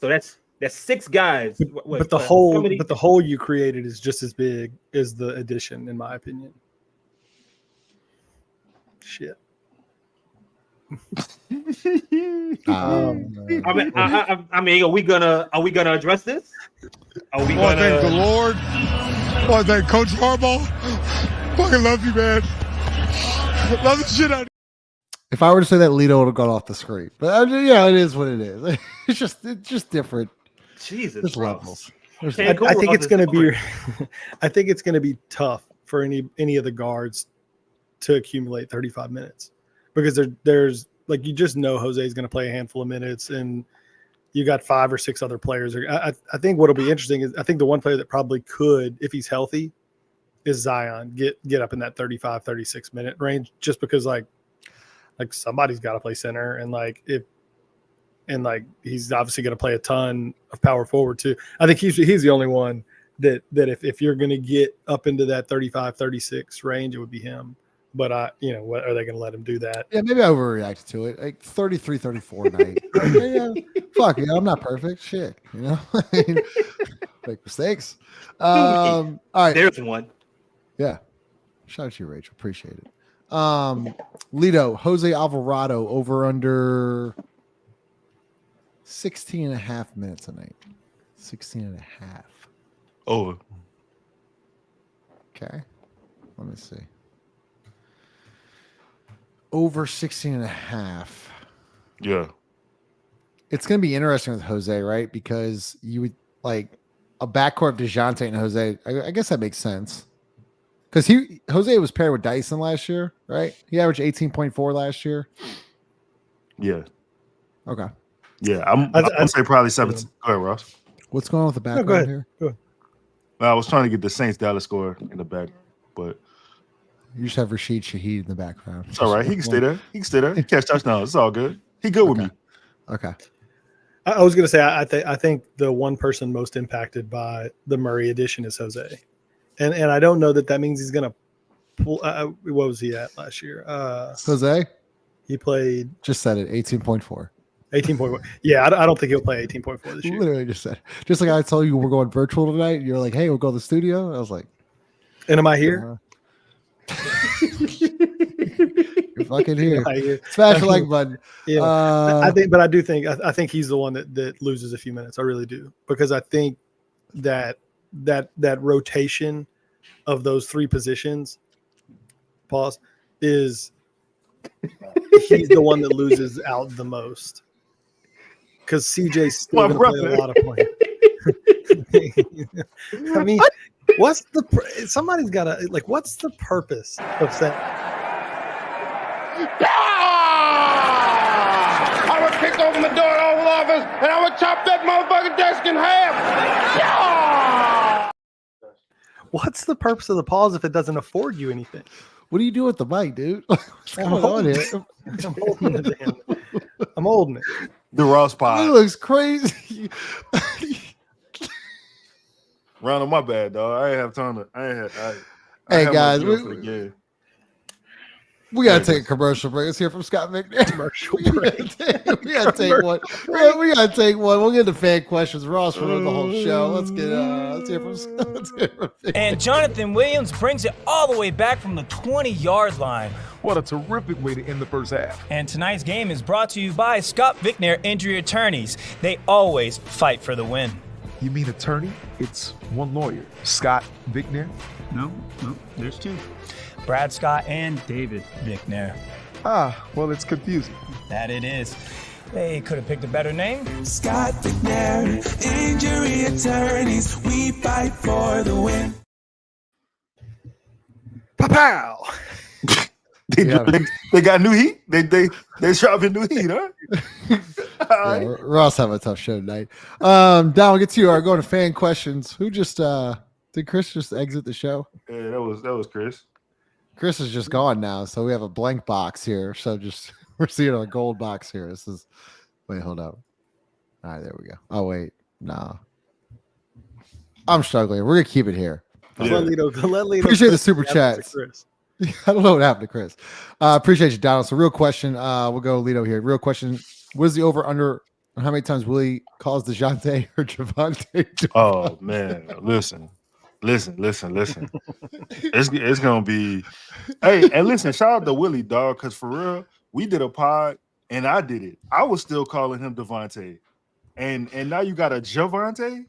so that's 6 guys. But the hole you created is just as big as the addition, in my opinion. Shit. I mean, are we gonna address this? Are we gonna thank the Lord? I want to thank Coach Harbaugh. Fucking love you, man. Love the shit out of you. If I were to say that, Lito would have gone off the screen. But it is what it is. It's just different. Jesus, levels. I think it's going to be. I think it's going to be tough for any of the guards to accumulate 35 minutes because there's like you just know Jose is going to play a handful of minutes and you got 5 or 6 other players. I think what'll be interesting is I think the one player that probably could, if he's healthy, is Zion. Get up in that 35, 36 minute range just because like somebody's got to play center and he's obviously going to play a ton of power forward too. I think he's the only one that if you're going to get up into that 35, 36 range, it would be him. But what are they going to let him do that? Yeah, maybe I overreacted to it. Like 33, 34 night. Fuck, I'm not perfect. Shit, make mistakes. All right, there's one. Yeah, shout out to you, Rachel. Appreciate it. Lito, Jose Alvarado over under 16 and a half minutes a night. 16 and a half. Over. Okay. Let me see. Over 16 and a half. Yeah. It's going to be interesting with Jose, right? Because you would like a backcourt of Dejounte and Jose. I guess that makes sense. Because Jose was paired with Dyson last year, right? He averaged 18.4 last year. Yeah. Okay. Yeah. I'm gonna say probably 17. Go ahead, Ross. What's going on with the background go ahead. here? Go ahead. I was trying to get the Saints Dallas score in the back, but You just have Rashid Shaheed in the background. it's all right. He can stay there. He can stay there. He catch touchdowns. It's all good. He good with me. Okay. I was going to say I think the one person most impacted by the Murray addition is Jose, and I don't know that means he's going to pull. What was he at last year? Jose? He played Just said it. 18.4. 18.1. Yeah, I don't think he'll play 18.4 this year. Literally just said. Just like I told you we're going virtual tonight. You're like, hey, we'll go to the studio. I was like, And am I here? You're fucking here. Am I here? Smash the like button. Yeah, I think he's the one that loses a few minutes. I really do, because I think that rotation of those three positions, is he's the one that loses out the most, because CJ's still going to play a lot of play. I mean, what's the purpose of saying? I would kick open the door to the Oval Office and I would chop that motherfucking desk in half. What's the purpose of the pause if it doesn't afford you anything? What do you do with the mic, dude? What's going on here? I'm holding it. I'm holding it. The Ross It pod. looks crazy. Round on my bad, dog. I ain't have time to. Hey, guys, we gotta Hey, take a commercial break. Let's hear from Scott Vicknair. Commercial break. we gotta take one. We gotta take one. We'll get to fan questions. Ross ruined the whole show. Let's hear from Scott. And Jonathan Williams brings it all the way back from the 20-yard line. What a terrific way to end the first half. And tonight's game is brought to you by Scott Vicknair Injury Attorneys. They always fight for the win. You mean attorney? It's one lawyer, Scott Vicknair. No, there's two. Brad Scott and David Vicknair. Well, it's confusing. That it is. They could have picked a better name. Scott Vicknair Injury Attorneys. We fight for the win. Pow! They got new heat. They dropping new heat, huh? Yeah, Ross have a tough show tonight. Don, we'll get to you. Are going to fan questions. Who just did Chris just exit the show? Yeah, that was Chris. Chris is just gone now, so we have a blank box here. So we're seeing a gold box here. Wait, hold up. All right, there we go. Oh wait, no. I'm struggling. We're gonna keep it here. Let Lito Appreciate the super chats. Chris. I don't know what happened to Chris. Appreciate you, Donald. So real question. We'll go Lito here. Real question. What is the over under on how many times Willie calls Dejounte or Javante? Oh man, listen. It's gonna be. Hey, and listen, shout out to Willie, dog, because for real, we did a pod and I did it. I was still calling him Devontae, and now you got a Javante,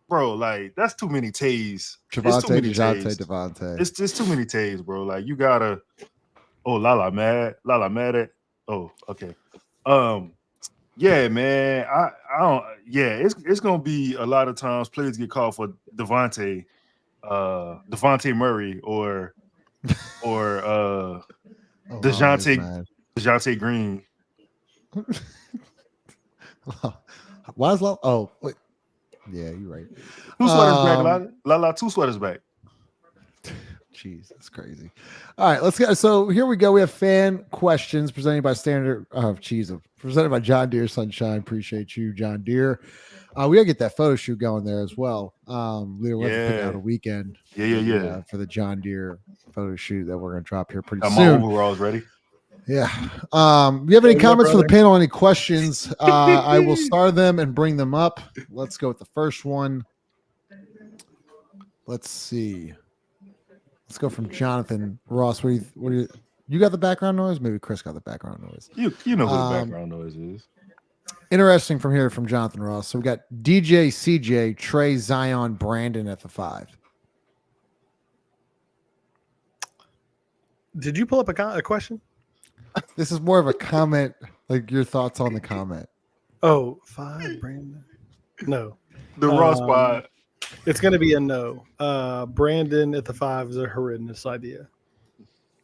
bro. Like that's too many Tays. Javante, Dejounte, Devontae. It's just too many Tays, bro. Like you gotta. Oh, Lala mad at. Oh, okay. Yeah, man. I don't. Yeah, it's gonna be a lot of times players get called for Devontae Murray or Dejounte Green. Why is Lala? Oh, wait. Yeah, you're right. 2 sweaters back, Lala. 2 sweaters back. Jeez, that's crazy. All right, let's go. So here we go. We have fan questions presented by presented by John Deere Sunshine. Appreciate you, John Deere. We gotta get that photo shoot going there as well. We're putting out a weekend. Yeah. For the John Deere photo shoot that we're gonna drop here pretty Got soon. my overalls ready. Yeah. Do you have any comments for the panel? Any questions? I will star them and bring them up. Let's go with the first one. Let's see. Let's go from Jonathan. Ross, what do you You got the background noise? Maybe Chris got the background noise. You know who the background noise is. Interesting from here from Jonathan Ross. So we got DJ, CJ, Trey, Zion, Brandon at the 5. Did you pull up a question? This is more of a comment, like your thoughts on the comment. Oh, 5, Brandon. No. The Ross spot. It's going to be a no. Brandon at the 5 is a horrendous idea.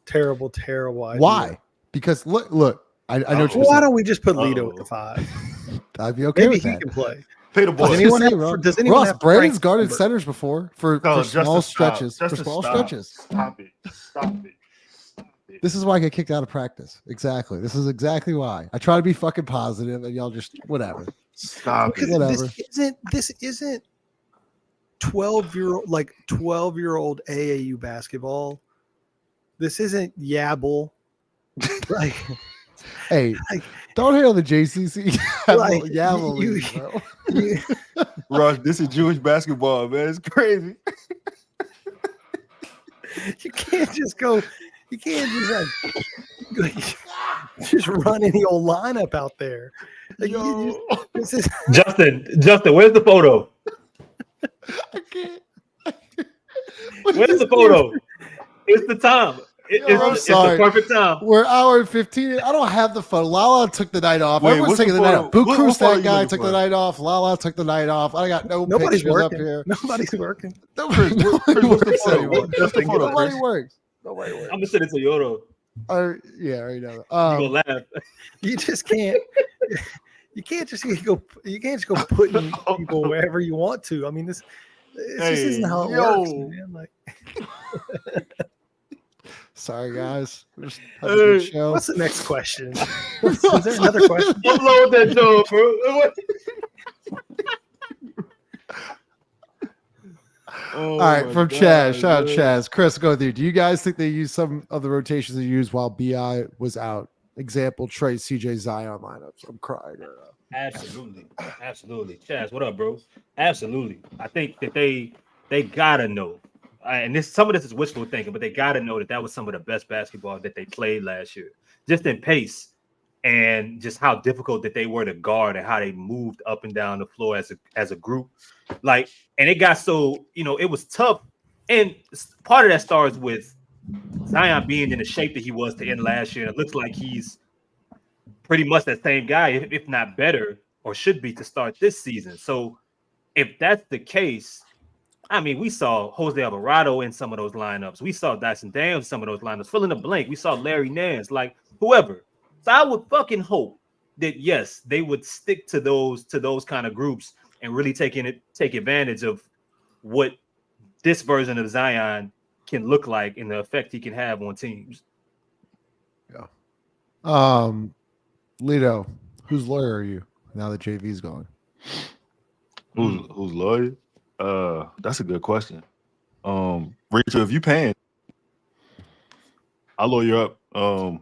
Terrible idea. Why? Because look. I know. Well, why don't we just put Lito at the 5? I'd be okay Maybe with he that. can play. Pay the boy. Does anyone Ross, have Brandon's Frank's guarded number? centers before for small stretches. Stop it. This is why I get kicked out of practice. Exactly. This is exactly why. I try to be fucking positive, and y'all just whatever. Stop it. Whatever. This isn't 12-year-old AAU basketball. This isn't Yabble. Like, hey, don't hate on the JCC. Like, bro. Ross, this is Jewish basketball, man. It's crazy. You can't just go. You can't just just run any old lineup out there. Like, Justin, where's the photo? I can't. Where's the photo? It's the time. It's the perfect time. We're hour and 15. I don't have the photo. Lala took the night off. Everyone's taking the night off. Boot Cruz, that guy, took the night off. Lala took the night off. I got nobody's pictures working up here. Nobody's working. Nobody works. I'm gonna send it to Yodo. Yeah, I already know. You gonna laugh? You just can't. You can't just go. You can't just go putting people wherever you want to. I mean, this just isn't how it works, man. Like, sorry, guys. Just have a good show. What's the next question? Is there another question? Upload that joke, bro. All right, from Chaz. Shout out Chaz. Chris, go with you. Do you guys think they used some of the rotations they used while BI was out? Example, Trey, CJ, Zion lineups. I'm crying right now. Absolutely. Chaz, what up, bro? Absolutely. I think that they gotta know. And some of this is wishful thinking, but they gotta know that was some of the best basketball that they played last year. Just in pace and just how difficult that they were to guard and how they moved up and down the floor as a group. Like, and it got so, it was tough. And part of that starts with Zion being in the shape that he was to end last year. And it looks like he's pretty much that same guy, if not better, or should be to start this season. So if that's the case, I mean, we saw Jose Alvarado in some of those lineups. We saw Dyson Daniels in some of those lineups. Fill in the blank. We saw Larry Nance, like whoever. So I would fucking hope that, yes, they would stick to those kind of groups and really take advantage of what this version of Zion can look like and the effect he can have on teams. Yeah. Lito, whose lawyer are you now that JV's gone? Who's lawyer? That's a good question. Rachel, if you paying, I'll lawyer up.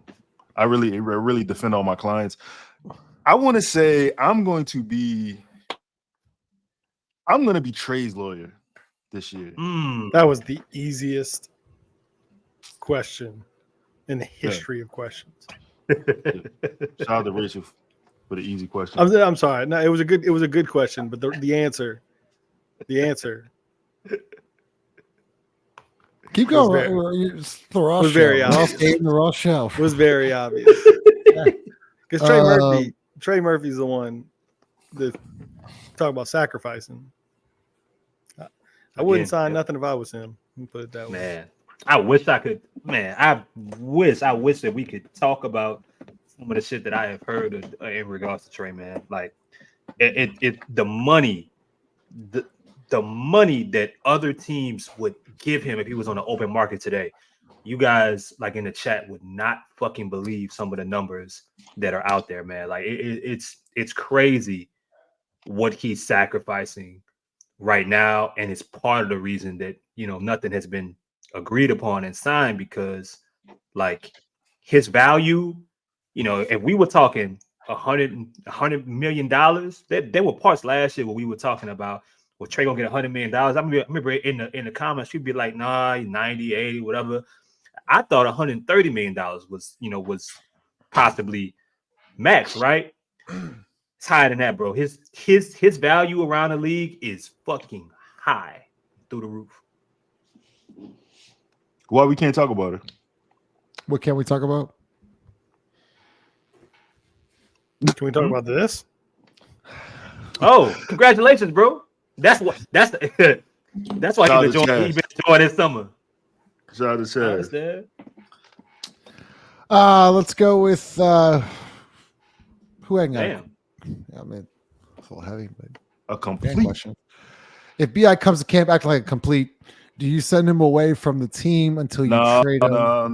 I really defend all my clients. I want to say I'm going to be Trey's lawyer this year. That was the easiest question in the history of questions. Shout out to Rachel for the easy question. I'm sorry. No, it was a good question, but the answer. Keep going. Was very obvious. The Raw show. It was very obvious. Because Trey Murphy's the one that talk about sacrificing. I wouldn't sign nothing if I was him. Let me put it that way. Man, I wish I could. Man, I wish that we could talk about some of the shit that I have heard in regards to Trey. Man, like the money that other teams would give him if he was on the open market today. You guys, like in the chat, would not fucking believe some of the numbers that are out there, man. Like it's crazy what he's sacrificing right now, and it's part of the reason that nothing has been agreed upon and signed, because like his value, if we were talking $100 million, there were parts last year where we were talking about, well, Trey gonna get $100 million. I remember in the comments, she'd be like, nah, 90, 80, whatever. I thought $130 million was possibly max, right? It's higher than that, bro. His value around the league is fucking high through the roof. Why we can't talk about it? What can we talk about? Can we talk about this? Oh, congratulations, bro. That's why he's been enjoying this summer. Shout out to Chad. Let's go with who ain't got it? Yeah, I mean, it's a little heavy, but a complete question. If BI comes to camp acting like a complete, do you send him away from the team until you trade him? No,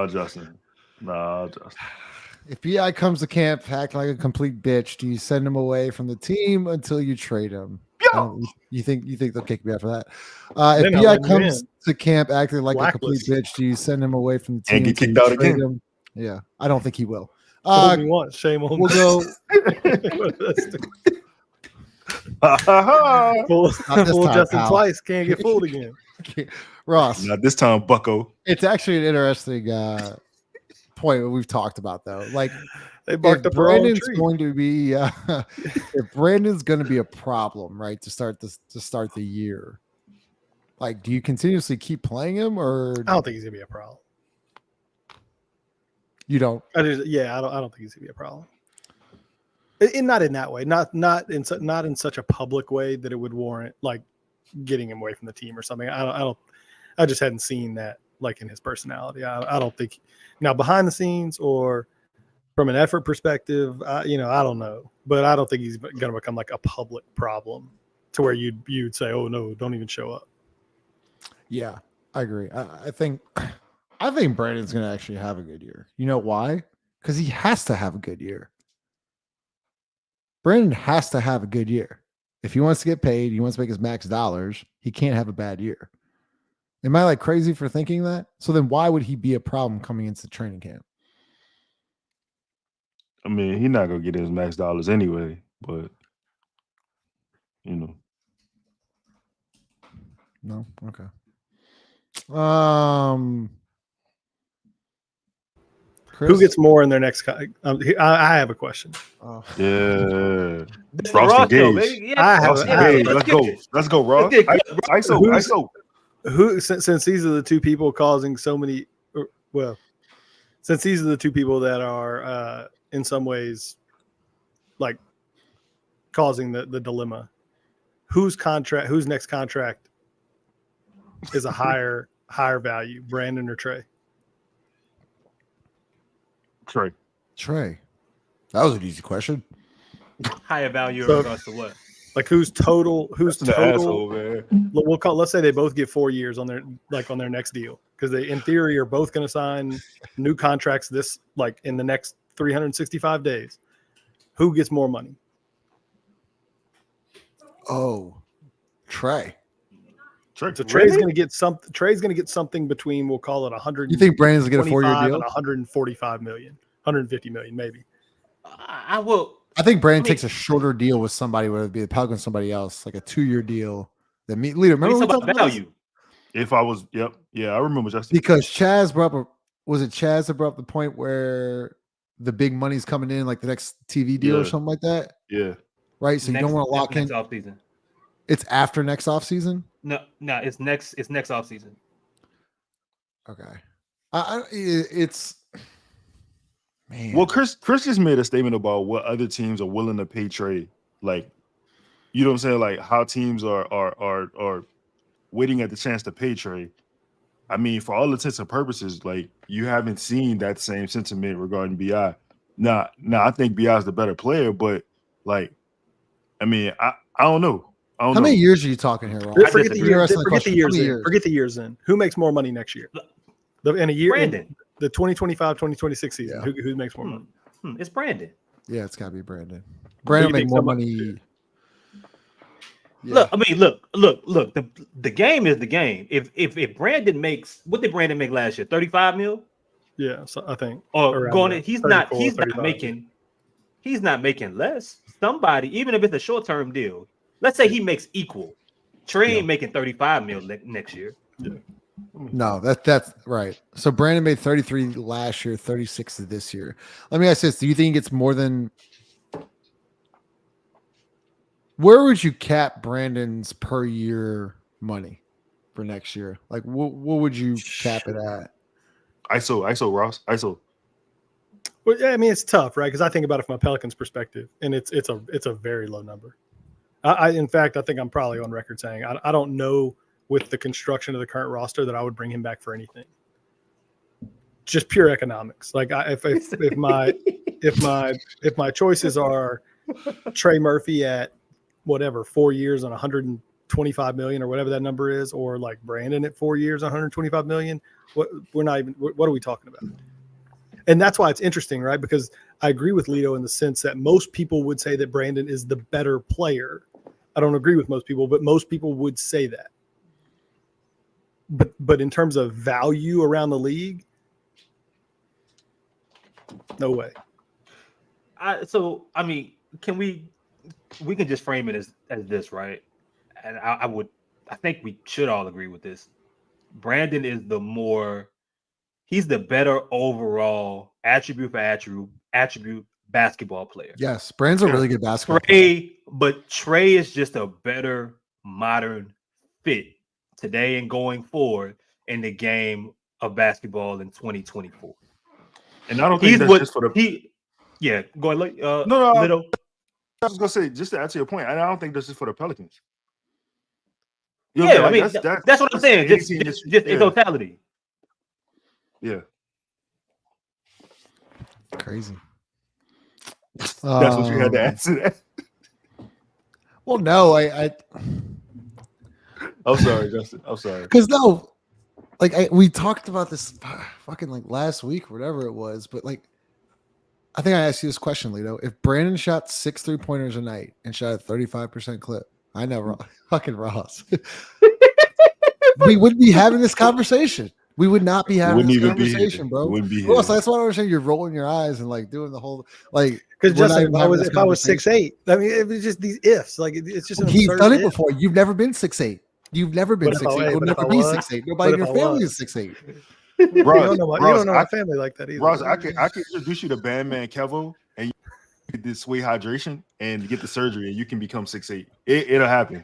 Justin. No, Justin. If BI comes to camp acting like a complete bitch, do you send him away from the team until you trade him? You think they'll kick me out for that? If BI comes to camp acting like a complete bitch, do you send him away from the team and get kicked out again? Him? Yeah, I don't think he will. Shame on we'll go. Fool Justin twice, can't get fooled again. Ross, not this time, Bucko. It's actually an interesting point we've talked about, though. Like, they barked up Brandon's going to be if Brandon's going to be a problem, right, to start the year. Like, do you continuously keep playing him, or I don't think he's gonna be a problem. You don't? I don't think he's gonna be a problem. Not in that way. Not in such a public way that it would warrant like getting him away from the team or something. I just hadn't seen that like in his personality. I don't think now behind the scenes or from an effort perspective, I don't know, but I don't think he's going to become like a public problem to where you'd say, oh no, don't even show up. Yeah, I agree. I think Brandon's going to actually have a good year. You know why? Because he has to have a good year. Brandon has to have a good year. If he wants to get paid, he wants to make his max dollars, he can't have a bad year. Am I like crazy for thinking that? So then why would he be a problem coming into training camp? I mean, he's not going to get his max dollars anyway, but, No? Okay. Chris? Who gets more in their next? I have a question. Yeah, Ross Gage. Yeah, Let's go, Ross. ISO. Who? Since these are the two people causing so many. Since these are the two people that are in some ways, like, causing the dilemma. Whose next contract is a higher value, Brandon or Trey? Trey. That was an easy question. Higher value in regards to what? Like who's total? Asshole, man. Let's say they both get 4 years on their next deal because they, in theory, are both going to sign new contracts in the next 365 days. Who gets more money? Oh, Trey. So Trey's going to get something. Trey's going to get something between, we'll call it 100. You think Brandon's going to get a 4-year deal? 145 million, 150 million, maybe. I will. I think Brandon takes a shorter deal with somebody, whether it be the Pelicans, somebody else, like a 2-year deal. That leader. Remember we talked about value. If I was, I remember Justin. Because Chaz brought up. Was it Chaz that brought up the point where the big money's coming in, like the next TV deal or something like that? Yeah. Right. So you don't want to lock in. Off season. It's after next off season. No, it's next off season. Okay. It's man. Well, Chris just made a statement about what other teams are willing to pay Trey. Like, you know what I'm saying? Like how teams are waiting at the chance to pay Trey. I mean, for all intents and purposes, like you haven't seen that same sentiment regarding BI. Now I think BI is the better player, but like, I mean, I don't know. How many years are you talking here, Ron? Forget the years in. Who makes more money next year? In a year, Brandon. The 2025-2026 season. Yeah. Who makes more money? It's Brandon. Yeah, it's got to be Brandon. Brandon make more money. Yeah. Look. The game is the game. If Brandon makes, what did Brandon make last year? 35 mil. Yeah, so I think. Or going in, he's not making less. Somebody, even if it's a short-term deal, let's say he makes equal. Trey ain't making $35 million next year. Yeah. No, that's right. So Brandon made 33 last year, 36 this year. Let me ask this: do you think he gets more than? Where would you cap Brandon's per year money for next year? Like, what would you cap it at? ISO, Ross, ISO. Well, yeah, I mean, it's tough, right? Because I think about it from a Pelicans perspective, and it's a very low number. In fact, I think I'm probably on record saying I don't know with the construction of the current roster that I would bring him back for anything. Just pure economics. Like if my choices are Trey Murphy at whatever 4 years on 125 million or whatever that number is, or like Brandon at 4 years on 125 million, what are we talking about? And that's why it's interesting, right? Because I agree with Lito in the sense that most people would say that Brandon is the better player. I don't agree with most people, but most people would say that. But in terms of value around the league, no way. I mean, can we can just frame it as this, right? And I think we should all agree with this. Brandon is he's the better overall attribute for attribute basketball player. Yes, Brandon's a really good basketball player. But Trey is just a better modern fit today and going forward in the game of basketball in 2024. And I don't think that's just for the go ahead. No, Little. I was gonna say, just to answer your point, I don't think that's just for the Pelicans. I mean, that's what I'm saying. Just in totality. Yeah. Crazy. That's what you had to answer that. Well, no, I'm sorry, Justin. I'm sorry. Because no, like we talked about this fucking like last week, or whatever it was, but like I think I asked you this question, Lito. If Brandon shot 6 3-pointers a night and shot a 35% clip, I know fucking Ross. We wouldn't be having this conversation. We would not be having this conversation, bro. Wouldn't be Ross, that's why I was saying you're rolling your eyes and like doing the whole like because Justin, if I was 6'8", I mean it was just these ifs. Like it's just he's done it before. You've never been 6'8". You've never been 6'8". You'll never be 6'8". Nobody in your family is 6'8". You don't know my family like that either. Ross, I could introduce you to Bandman Kevo, and you get this sway hydration and get the surgery, and you can become 6'8". It'll happen.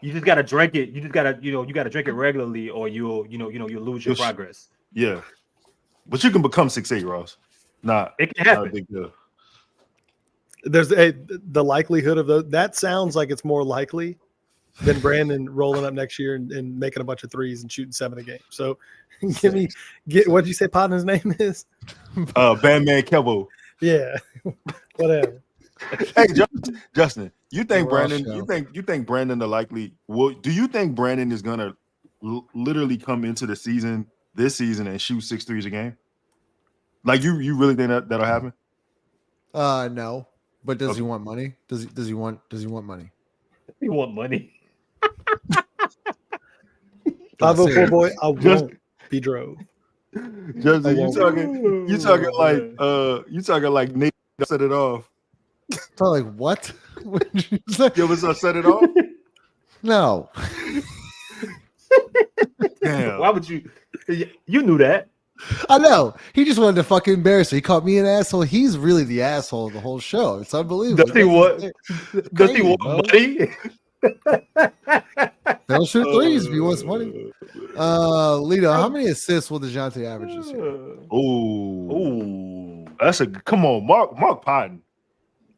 You just gotta drink it. You just gotta, you gotta drink it regularly, or you'll lose your progress. Yeah, but you can become 6'8", Ross. It can happen. Not a big deal. There's the likelihood of those. That sounds like it's more likely than Brandon rolling up next year and making a bunch of threes and shooting 7 a game. So, what'd you say? Partner's name is Bandman Kevo. Yeah, whatever. Hey, Justin, you think Brandon? You think Brandon the likely? Do you think Brandon is gonna literally come into this season and shoot 6 threes a game? Like you really think that'll happen? No. But does he want money? Does he want money? He want money. 504 boy, I won't be drove. Justin, you talking like Nate set it off. So like what? What did you say? Yo, was I set it off? No. Damn. Why would you? You knew that. I know. He just wanted to fucking embarrass me. He called me an asshole. He's really the asshole of the whole show. It's unbelievable. Does he want money? They'll shoot threes if he wants money. Lito, how many assists will Dejounte average this year? Ooh. That's come on, Mark Podden.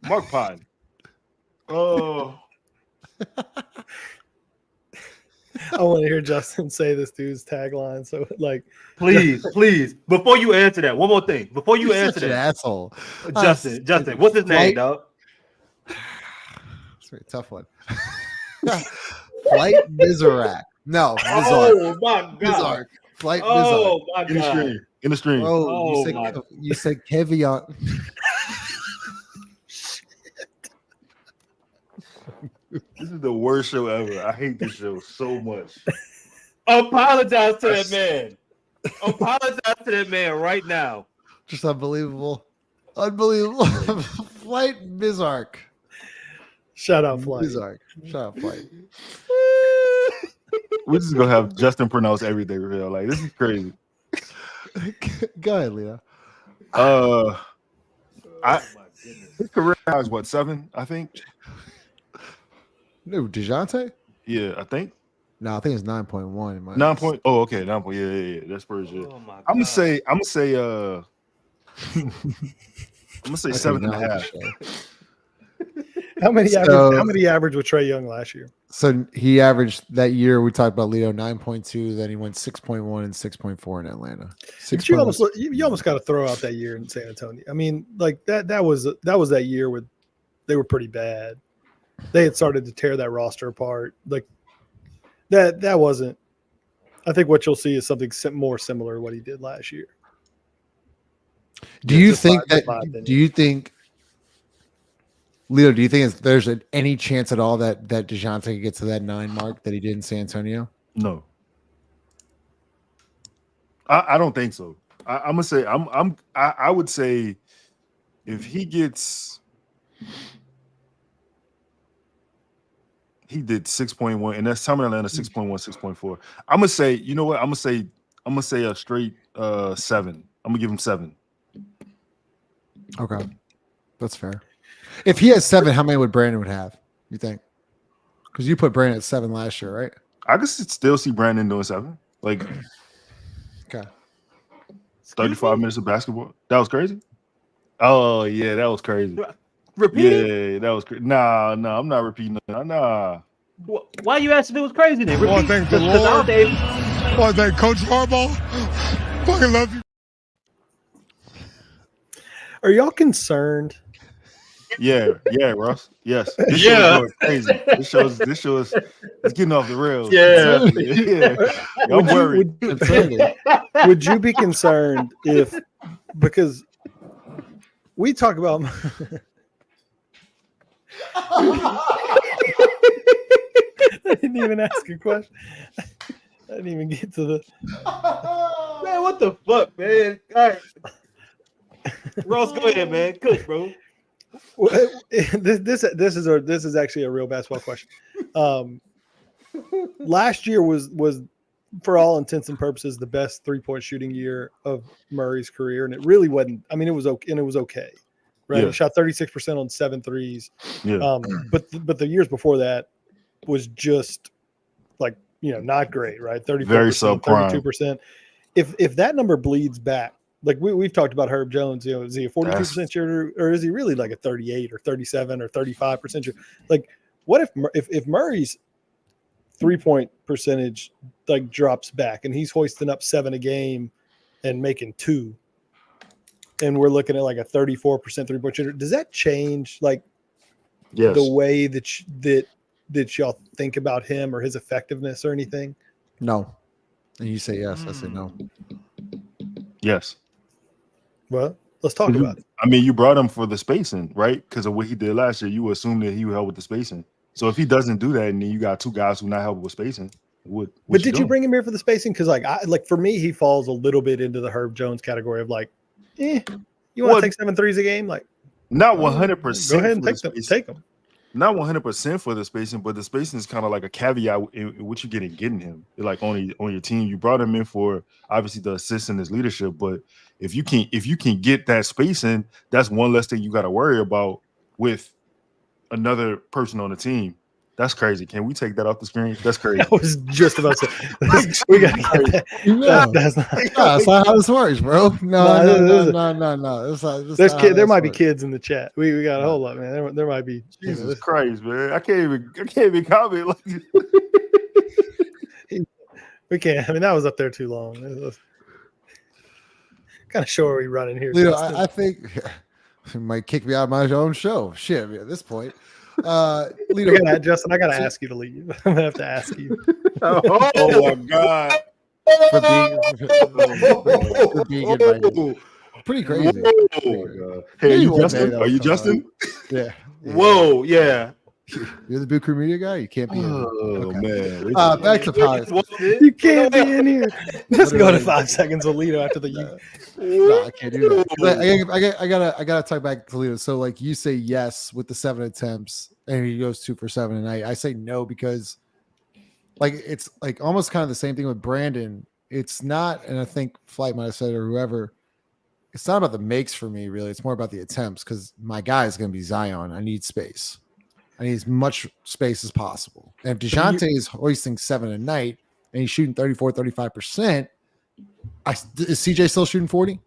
Mark Podden. Oh. I want to hear Justin say this dude's tagline. So, like, please, before you answer that, one more thing. Before you answer that, asshole, Justin, what's his name, dog? It's a tough one. Flight Mizarak. No, oh my god, Flight Mizarak. Oh my god, in the stream. Oh, you said Kevion. This is the worst show ever. I hate this show so much. Apologize to that man. Apologize to that man right now. Just unbelievable. Flight Bizarre. Shout out Flight. Bizarre. Shout out Flight. We're just gonna have Justin pronounce everything real. Like this is crazy. Go ahead, Leo. His career high is what, 7? I think. No, Dejounte? Yeah, I think. No, I think it's 9.1. 9 point. Oh, okay, 9 point. Yeah. That's Spurs. Yeah. Oh my God. I'm gonna say. I'm gonna say 7.5. How many averaged with Trae Young last year? So he averaged that year. We talked about Leo 9.2. Then he went 6.1 and 6.4 in Atlanta. But you almost got to throw out that year in San Antonio. I mean, like that was that year where they were pretty bad. They had started to tear that roster apart. Like that wasn't. I think what you'll see is something more similar to what he did last year. Do you think, Leo, do you think there's any chance at all that Dejounte could get to that 9 mark that he did in San Antonio? No. I don't think so. I'm gonna say I would say if he gets, he did 6.1, and that's time in Atlanta 6.1, 6.4. I'm gonna say, you know what? I'm gonna say a straight 7. I'm gonna give him 7. Okay, that's fair. If he has 7, how many would Brandon would have? You think? Because you put Brandon at 7 last year, right? I could still see Brandon doing 7. Like, okay, 35 minutes of basketball. That was crazy. Oh yeah, that was crazy. Repeat it? Yeah, that was crazy. Nah, I'm not repeating that. Nah. Why you asking if it was crazy then? Oh, thank the Lord. Oh, thank Coach Harbaugh. Fucking love you. Are y'all concerned? Yeah, Russ. Yes. This show is crazy. This show is it's getting off the rails. Yeah. I'm worried. Would you be concerned because we talk about I didn't even ask a question. I didn't even get to the man, what the fuck, man? All right. Ross, go ahead, man. Cook, bro. This is actually a real basketball question. Last year was for all intents and purposes the best 3-point shooting year of Murray's career, and it really wasn't. I mean, it was okay, and it was okay, right? Yeah. He shot 36% on 7 threes. Yeah. But the years before that was just like, not great, right? 34%, very subprime. 32%. If that number bleeds back, like we've talked about Herb Jones, is he a 42% shooter, or is he really like a 38 or 37 or 35% shooter? Like, what if Murray's 3-point percentage like drops back and he's hoisting up 7 a game and making 2, and we're looking at like a 34% 3-point shooter? Does that change like the way that y'all think about him or his effectiveness or anything? No. And you say yes. I say no. Yes. Well, let's talk about it. I mean, you brought him for the spacing, right? Because of what he did last year. You assume that he would help with the spacing. So if he doesn't do that, and then you got 2 guys who not helping with spacing, but did you bring him here for the spacing? Because for me, he falls a little bit into the Herb Jones category of like, you want to take 7 threes a game? Like, not 100%. Go ahead and take them. Not 100% for the spacing, but the spacing is kind of like a caveat in what you getting him. Like on your team, you brought him in for obviously the assist and his leadership. But if you can get that spacing, that's one less thing you got to worry about with another person on the team. That's crazy. Can we take that off the screen? That's crazy. I was just about to say, we got to get that. No. That's not how this works, bro. No. There might be kids in the chat. We got a whole lot, man. There might be. Jesus Christ, man. I can't even comment like this. We can't. I mean, that was up there too long. Kind of show are we running here? Leo, I think he might kick me out of my own show. Shit, at this point. Leo, Justin, I gotta ask you to leave. I'm gonna have to ask you. Oh my God. For being invited. Pretty crazy. Hey, are you Justin? Yeah. Whoa, yeah. You're the Boot Crew Media guy? You can't be in. Oh, man. Back to politics. You can't be in here. Let's go to 5 seconds of Lito after the No, I can't do that. I gotta talk back to Lito. So like you say yes with the 7 attempts and he goes 2 for 7 tonight. I say no because like it's like almost kind of the same thing with Brandon. It's not, and I think Flight might have said it or whoever. It's not about the makes for me, really. It's more about the attempts because my guy is going to be Zion. I need space. I need as much space as possible. And if Dejounte is hoisting 7 a night and he's shooting 34, 35%, is CJ still shooting 40?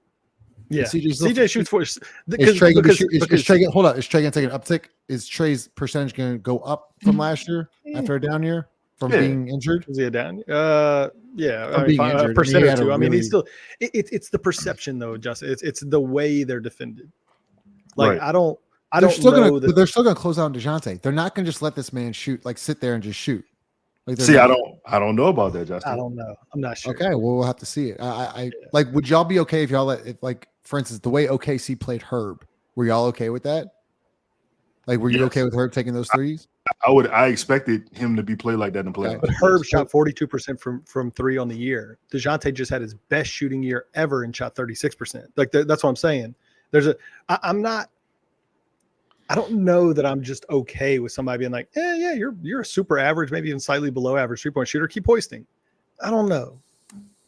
Yeah, CJ shoots 40. Is Trey going to take an uptick? Is Trey's percentage going to go up from last year after a down year from being injured? Is he a down? Yeah, from being injured. A percent or two. I mean, he's still. It's the perception though, Justin. It's the way they're defended. Like I don't they're still know they're still going to close out on Dejounte. They're not going to just let this man shoot, like sit there and just shoot. Like I don't know about that, Justin. I don't know. I'm not sure. Okay, well, we'll have to see it. I like. Would y'all be okay if y'all like, for instance, the way OKC played Herb? Were y'all okay with that? Like, were you okay with Herb taking those threes? I expected him to be played like that in playoffs. But Herb shot 42% from three on the year. Dejounte just had his best shooting year ever and shot 36%. Like that's what I'm saying. I don't know that I'm just okay with somebody being like, yeah, you're a super average, maybe even slightly below average 3-point shooter. Keep hoisting. I don't know,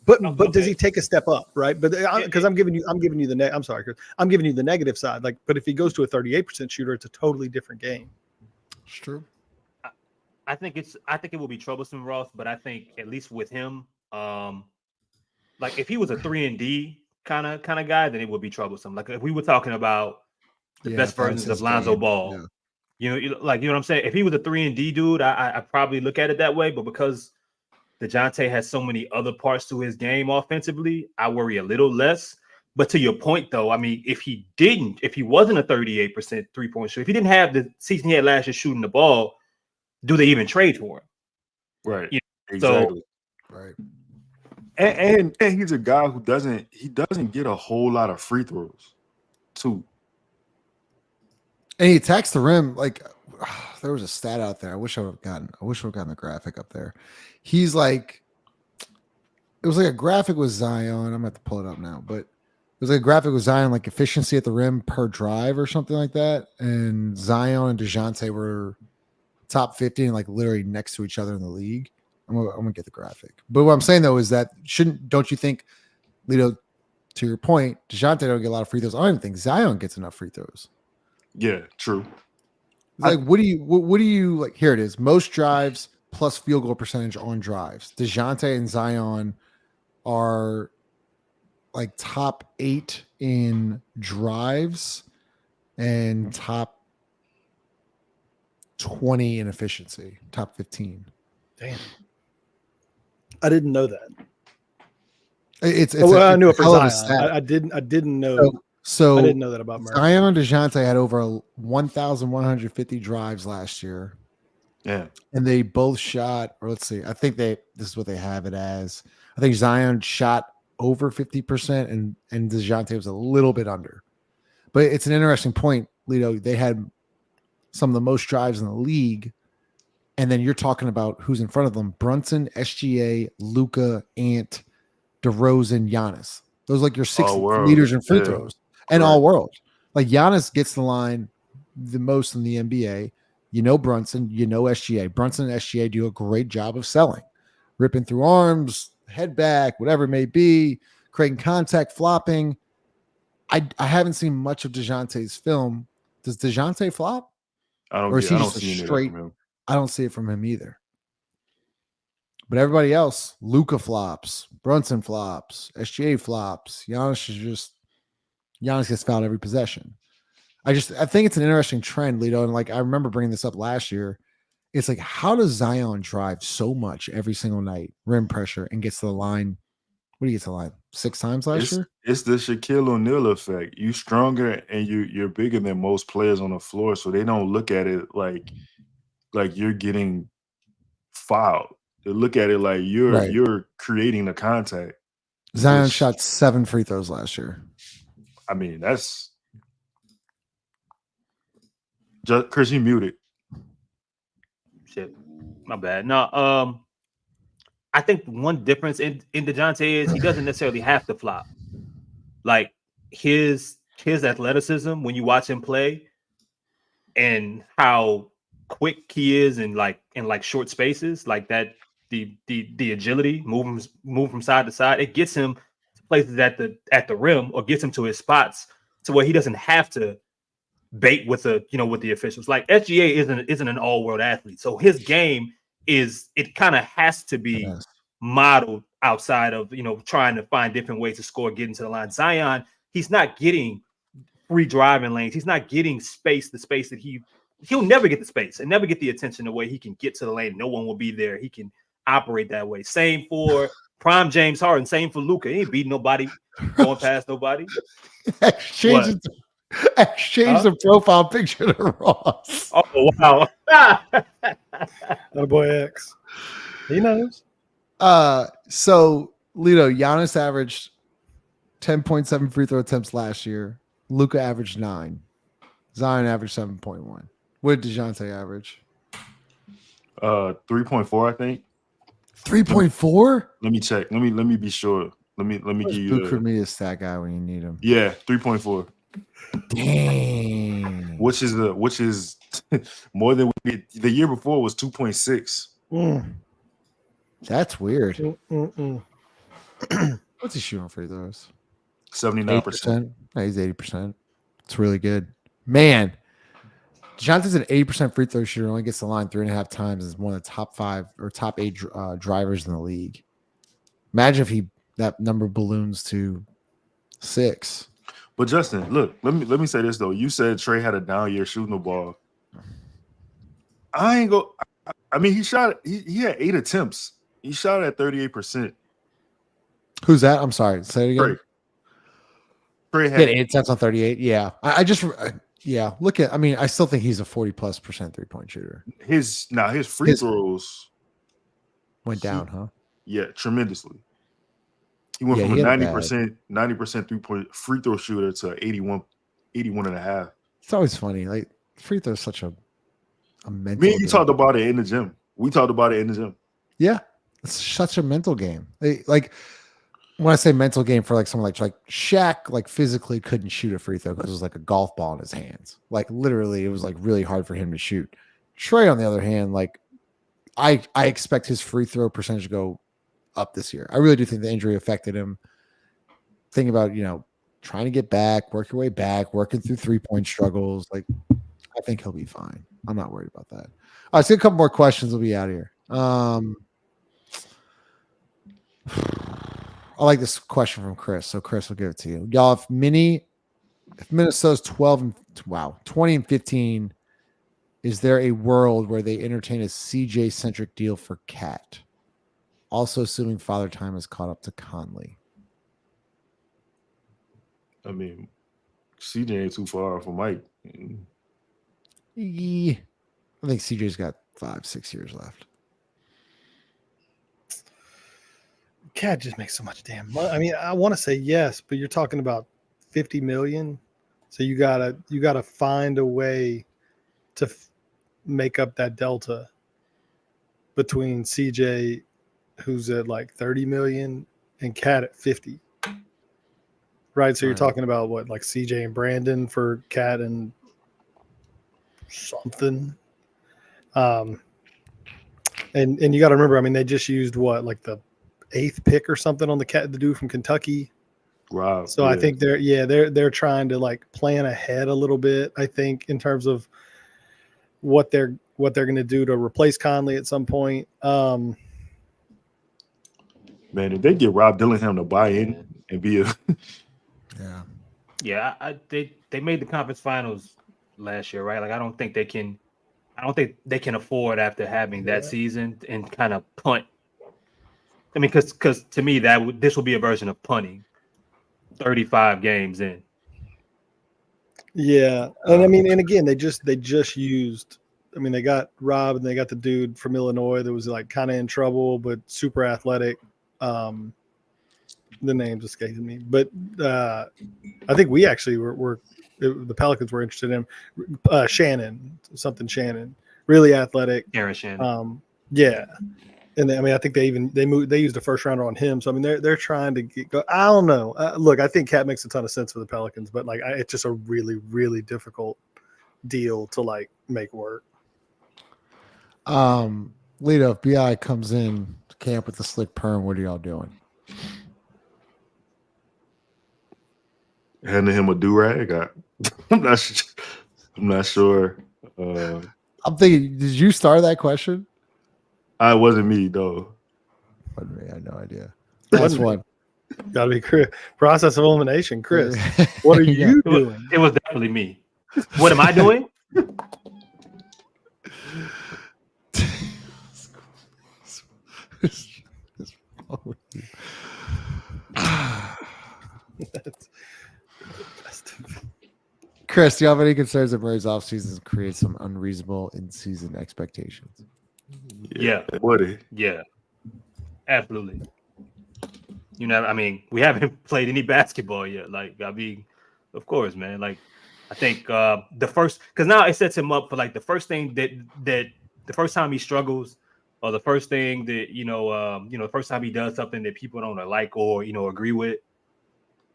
but does he take a step up, right? But because I'm giving you the negative side. Like, but if he goes to a 38% shooter, it's a totally different game. It's true. I think it will be troublesome, Ross. But I think at least with him, like if he was a 3-and-D kind of guy, then it would be troublesome. Like if we were talking about the best versions of Lonzo Ball. Yeah. You know what I'm saying? If he was a 3-and-D dude, I probably look at it that way. But because Dejounte has so many other parts to his game offensively, I worry a little less. But to your point, though, I mean, if he wasn't a 38% 3-point shooter, if he didn't have the season he had last year shooting the ball, do they even trade for him? Right. You know? Exactly. So, right. And he's a guy who doesn't get a whole lot of free throws, too. And he attacks the rim like there was a stat out there. I wish I would have gotten the graphic up there. He's like, it was like a graphic with Zion. I'm gonna have to pull it up now, but it was like a graphic with Zion, like efficiency at the rim per drive or something like that. And Zion and Dejounte were top 50 and like literally next to each other in the league. I'm gonna get the graphic. But what I'm saying though is that don't you think, Lito, to your point, Dejounte don't get a lot of free throws. I don't even think Zion gets enough free throws. Yeah, true. Like, what do you like? Here it is. Most drives plus field goal percentage on drives. Dejounte and Zion are like top 8 in drives and top 20 in efficiency, top 15. Damn. I didn't know that. I knew it for Zion. I didn't know. So I didn't know that about Murray. Zion and Dejounte had over 1,150 drives last year. Yeah. And they both shot, or let's see, I think this is what they have it as. I think Zion shot over 50% and Dejounte was a little bit under. But it's an interesting point, Lito. They had some of the most drives in the league. And then you're talking about who's in front of them. Brunson, SGA, Luka, Ant, DeRozan, Giannis. Those are like your 6 leaders in free throws. And all world. Like Giannis gets the line the most in the NBA. You know Brunson, you know SGA. Brunson and SGA do a great job of selling. Ripping through arms, head back, whatever it may be, creating contact, flopping. I haven't seen much of Dejounte's film. Does Dejounte flop? I don't see it from him either. But everybody else, Luka flops, Brunson flops, SGA flops. Giannis gets fouled every possession. I think it's an interesting trend, Lito. And like, I remember bringing this up last year. It's like, how does Zion drive so much every single night, rim pressure, and gets to the line? What do you get to the line? 6 times last year? It's the Shaquille O'Neal effect. You stronger and you're bigger than most players on the floor. So they don't look at it like you're getting fouled. They look at it like you're creating the contact. Zion shot 7 free throws last year. I mean, that's just Chris, you muted. Shit, my bad. No, I think one difference in Dejounte is he doesn't necessarily have to flop. Like his athleticism when you watch him play, and how quick he is in short spaces, like that the agility, move from side to side. It gets him to places at the rim, or gets him to his spots to where he doesn't have to bait with the officials. Like SGA isn't an all-world athlete, so his game it kind of has to be modeled outside of trying to find different ways to score, getting to the line. Zion, he's not getting free driving lanes. He's not getting the space that he'll never get the space and never get the attention the way he can get to the lane. No one will be there. He can operate that way. Same for prime James Harden. Same for Luka. He ain't beating nobody, going past nobody. Exchange the profile picture to Ross. Oh, wow. Oh boy, X. He knows. So Lito, Giannis averaged 10.7 free throw attempts last year. Luka averaged 9. Zion averaged 7.1. What did Dejounte average? 3.4, I think. 3.4? Let me check. Let me be sure. Let me give you Luka me a stat guy when you need him. Yeah, 3.4. Dang. Which is more than the year before was 2.6. That's weird. What's he shooting free throws? 79%. He's 80%. It's really good. Man, Dejounte's an 80% free throw shooter, only gets the line 3.5 times, is one of the top 5 or top 8 drivers in the league. Imagine if that number balloons to 6. But Justin, look, let me say this though. You said Trey had a down year shooting the ball. I mean, he had 8 attempts. He shot at 38%. Who's that? I'm sorry. Say it again. Trey had 8 attempts on 38. Yeah. Look at, I still think he's a 40+% 3-point shooter. His free throws went down, huh? Yeah, tremendously. He went from a 90% 3-point free throw shooter to 81.5. It's always funny. Like, free throw is such a mental Me and you game. talked about it in the gym. We talked about it in the gym. Yeah. It's such a mental game. Like, when I say mental game for like someone like Shaq, like physically couldn't shoot a free throw because it was like a golf ball in his hands. Like literally, it was like really hard for him to shoot. Trey, on the other hand, like I expect his free throw percentage to go up this year. I really do think the injury affected him. Think about, trying to get back, work your way back, working through 3-point struggles. Like, I think he'll be fine. I'm not worried about that. All right, let's get a couple more questions. We'll be out of here. I like this question from Chris. So Chris, will give it to you. Y'all, if Minnesota's 20 and 15, is there a world where they entertain a CJ centric deal for Cat? Also assuming Father Time has caught up to Conley. I mean, CJ ain't too far from Mike. Yeah. I think CJ's got 5-6 years left. Cat just makes so much damn money. I mean, I want to say yes, but you're talking about $50 million. So you gotta find a way to make up that delta between CJ, who's at like 30 million, and Cat at 50. Right. So you're talking about what, like CJ and Brandon for Cat and something. And you got to remember, I mean, they just used what, like the 8th pick or something on the dude from Kentucky. Wow. So yeah. I think they're trying to like plan ahead a little bit, I think, in terms of what they're going to do to replace Conley at some point. Man, if they get Rob Dillingham to buy in and be a they made the conference finals last year, right? Like I don't think they can afford, after having that season, and kind of punt. I mean, because to me this will be a version of punting 35 games in. Yeah, and I mean, and again, they just used. I mean, they got Rob and they got the dude from Illinois that was like kind of in trouble but super athletic. The name's escaping me, but I think we actually the Pelicans were interested in Shannon, really athletic. Aaron Shannon. Yeah. And I mean, I think they used a first rounder on him. So I mean, they're trying to go. I don't know. Look, I think Cat makes a ton of sense for the Pelicans, but like, it's just a really, really difficult deal to like make work. Lito, if BI comes in camp with the slick perm. What are y'all doing? Handing him a do-rag. I'm not sure. I'm thinking, did you start that question? It wasn't me, though. Wasn't me. I had no idea. That's one. Got to be Chris. Process of elimination, Chris. What are you doing? It was definitely me. What am I doing? Chris, do you have any concerns that Murray's offseason creates some unreasonable in-season expectations? Yeah. Woody. Yeah. Absolutely. You know, I mean, we haven't played any basketball yet. Like, I mean, of course, man. Like, I think the first, because now it sets him up for like the first thing that the first time he struggles, or the first thing that the first time he does something that people don't like or agree with.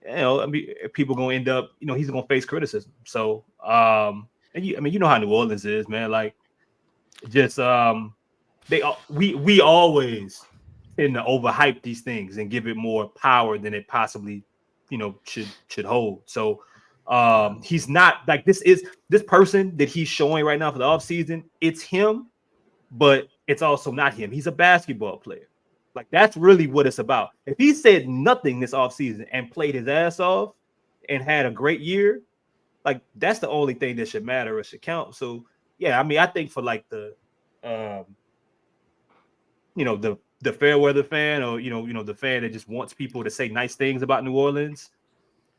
I mean, people gonna end up, he's gonna face criticism. So, and you know how New Orleans is, man. Like, just we always tend to overhype these things and give it more power than it possibly, should hold. So, he's not like this person that he's showing right now for the offseason. It's him, but it's also not him. He's a basketball player. Like, that's really what it's about. If he said nothing this offseason and played his ass off and had a great year, like, that's the only thing that should matter or should count. So, yeah, I mean, I think for like the fair weather fan, or the fan that just wants people to say nice things about New Orleans,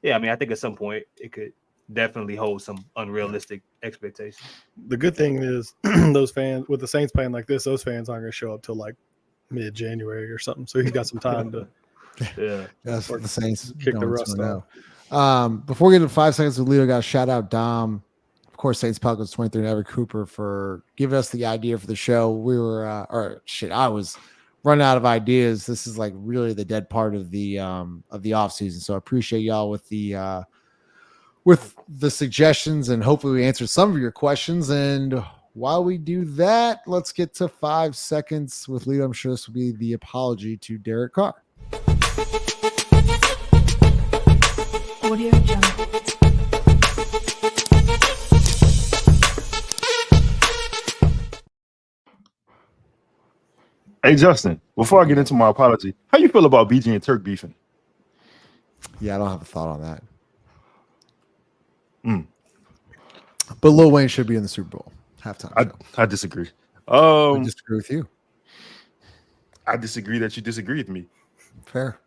yeah, I mean, I think at some point it could definitely hold some unrealistic expectations. The good thing is those fans, with the Saints playing like this, those fans aren't going to show up till like mid-January or something. So he's got some time to Yes, the Saints kick the rust off. Before we get to 5 seconds with Leo, got to shout out Dom, of course, Saints Pelicans 23, and Everett Cooper for giving us the idea for the show. We were I was running out of ideas. This is like really the dead part of the off season. So I appreciate y'all with the suggestions, and hopefully we answered some of your questions. And while we do that, let's get to 5 seconds with Leo. I'm sure this will be the apology to Derek Carr. Audio Jungle. Hey, Justin, before I get into my apology, how you feel about BG and Turk beefing? Yeah, I don't have a thought on that. But Lil Wayne should be in the Super Bowl halftime. I disagree. I disagree with you. I disagree that you disagree with me. Fair.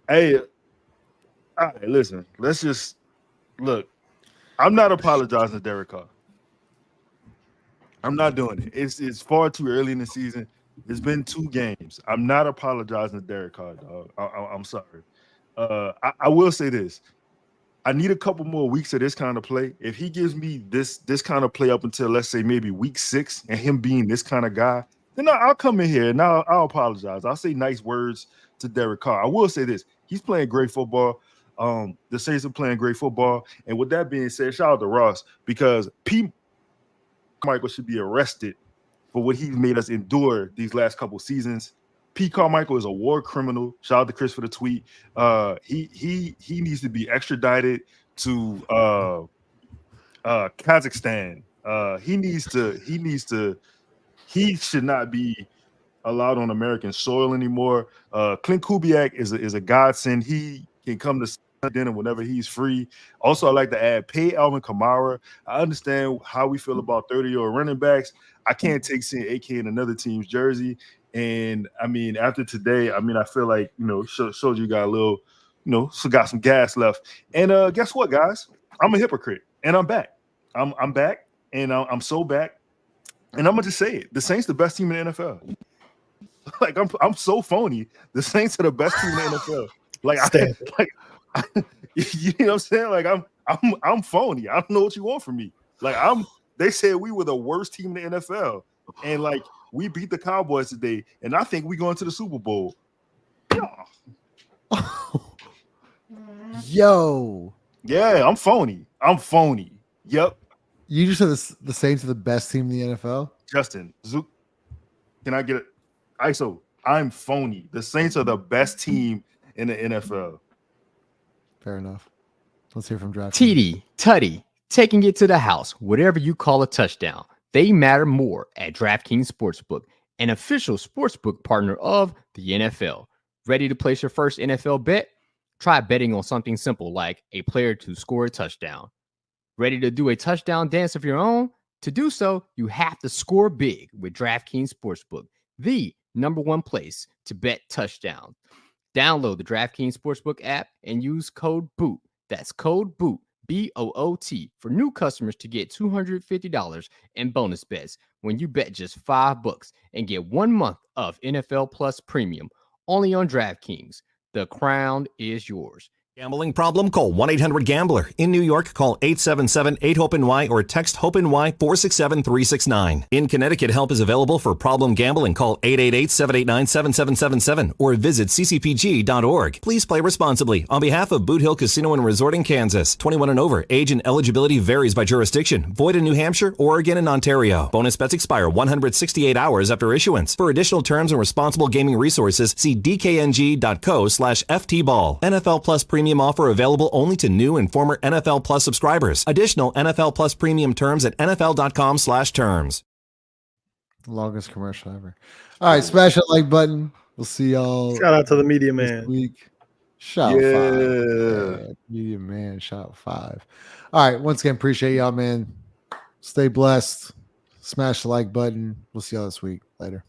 Hey, all right, listen. Let's just look. I'm not apologizing to Derek Carr. I'm not doing it. It's far too early in the season. It's been 2 games. I'm not apologizing to Derek Carr, dog. I'm sorry. I will say this. I need a couple more weeks of this kind of play. If he gives me this kind of play up until, let's say, maybe week 6, and him being this kind of guy, then I'll come in here and I'll apologize. I'll say nice words to Derek Carr. I will say this. He's playing great football. The Saints are playing great football. And with that being said, shout out to Ross, because P. Michael should be arrested for what he's made us endure these last couple seasons. P. Carmichael is a war criminal. Shout out to Chris for the tweet. He needs to be extradited to Kazakhstan. He should not be allowed on American soil anymore. Clint Kubiak is a godsend. He can come to dinner whenever he's free. Also, I'd like to add, pay Alvin Kamara. I understand how we feel about 30-year-old running backs. I can't take seeing AK in another team's jersey. And I mean, after today, I feel like, showed you got a little, so got some gas left. And guess what, guys? I'm a hypocrite, and I'm back. I'm back, and I'm so back. And I'm gonna just say it: the Saints, the best team in the NFL. Like I'm so phony. The Saints are the best team in the NFL. You know what I'm saying? Like I'm phony. I don't know what you want from me. Like They said we were the worst team in the NFL, and like we beat the Cowboys today, and I think we going to the Super Bowl. Yo. Yeah, I'm phony. Yep. You just said the Saints are the best team in the NFL? Justin, Zook, can I get it? ISO. I'm phony. The Saints are the best team in the NFL. Fair enough. Let's hear from DraftKings. TD, Tutty, taking it to the house, whatever you call a touchdown. They matter more at DraftKings Sportsbook, an official sportsbook partner of the NFL. Ready to place your first NFL bet? Try betting on something simple like a player to score a touchdown. Ready to do a touchdown dance of your own? To do so, you have to score big with DraftKings Sportsbook, the #1 place to bet touchdowns. Download the DraftKings Sportsbook app and use code BOOT. That's code BOOT, BOOT, for new customers to get $250 in bonus bets when you bet just $5 and get 1 month of NFL Plus Premium only on DraftKings. The crown is yours. Gambling problem? Call 1-800-GAMBLER. In New York, call 877-8-HOPE-NY or text HOPE-NY 467-369. In Connecticut, help is available for problem gambling. Call 888-789-7777 or visit ccpg.org. Please play responsibly. On behalf of Boot Hill Casino and Resort in Kansas, 21 and over. Age and eligibility varies by jurisdiction. Void in New Hampshire, Oregon, and Ontario. Bonus bets expire 168 hours after issuance. For additional terms and responsible gaming resources, see dkng.co/ftball. NFL Plus Premium offer available only to new and former NFL Plus subscribers. Additional NFL Plus Premium terms at nfl.com/terms. Longest commercial ever. All right, smash that like button. We'll see y'all. Shout out to the media man. Week. Shout out 5. Media man, shout out 5. All right, once again, appreciate y'all, man. Stay blessed. Smash the like button. We'll see y'all this week. Later.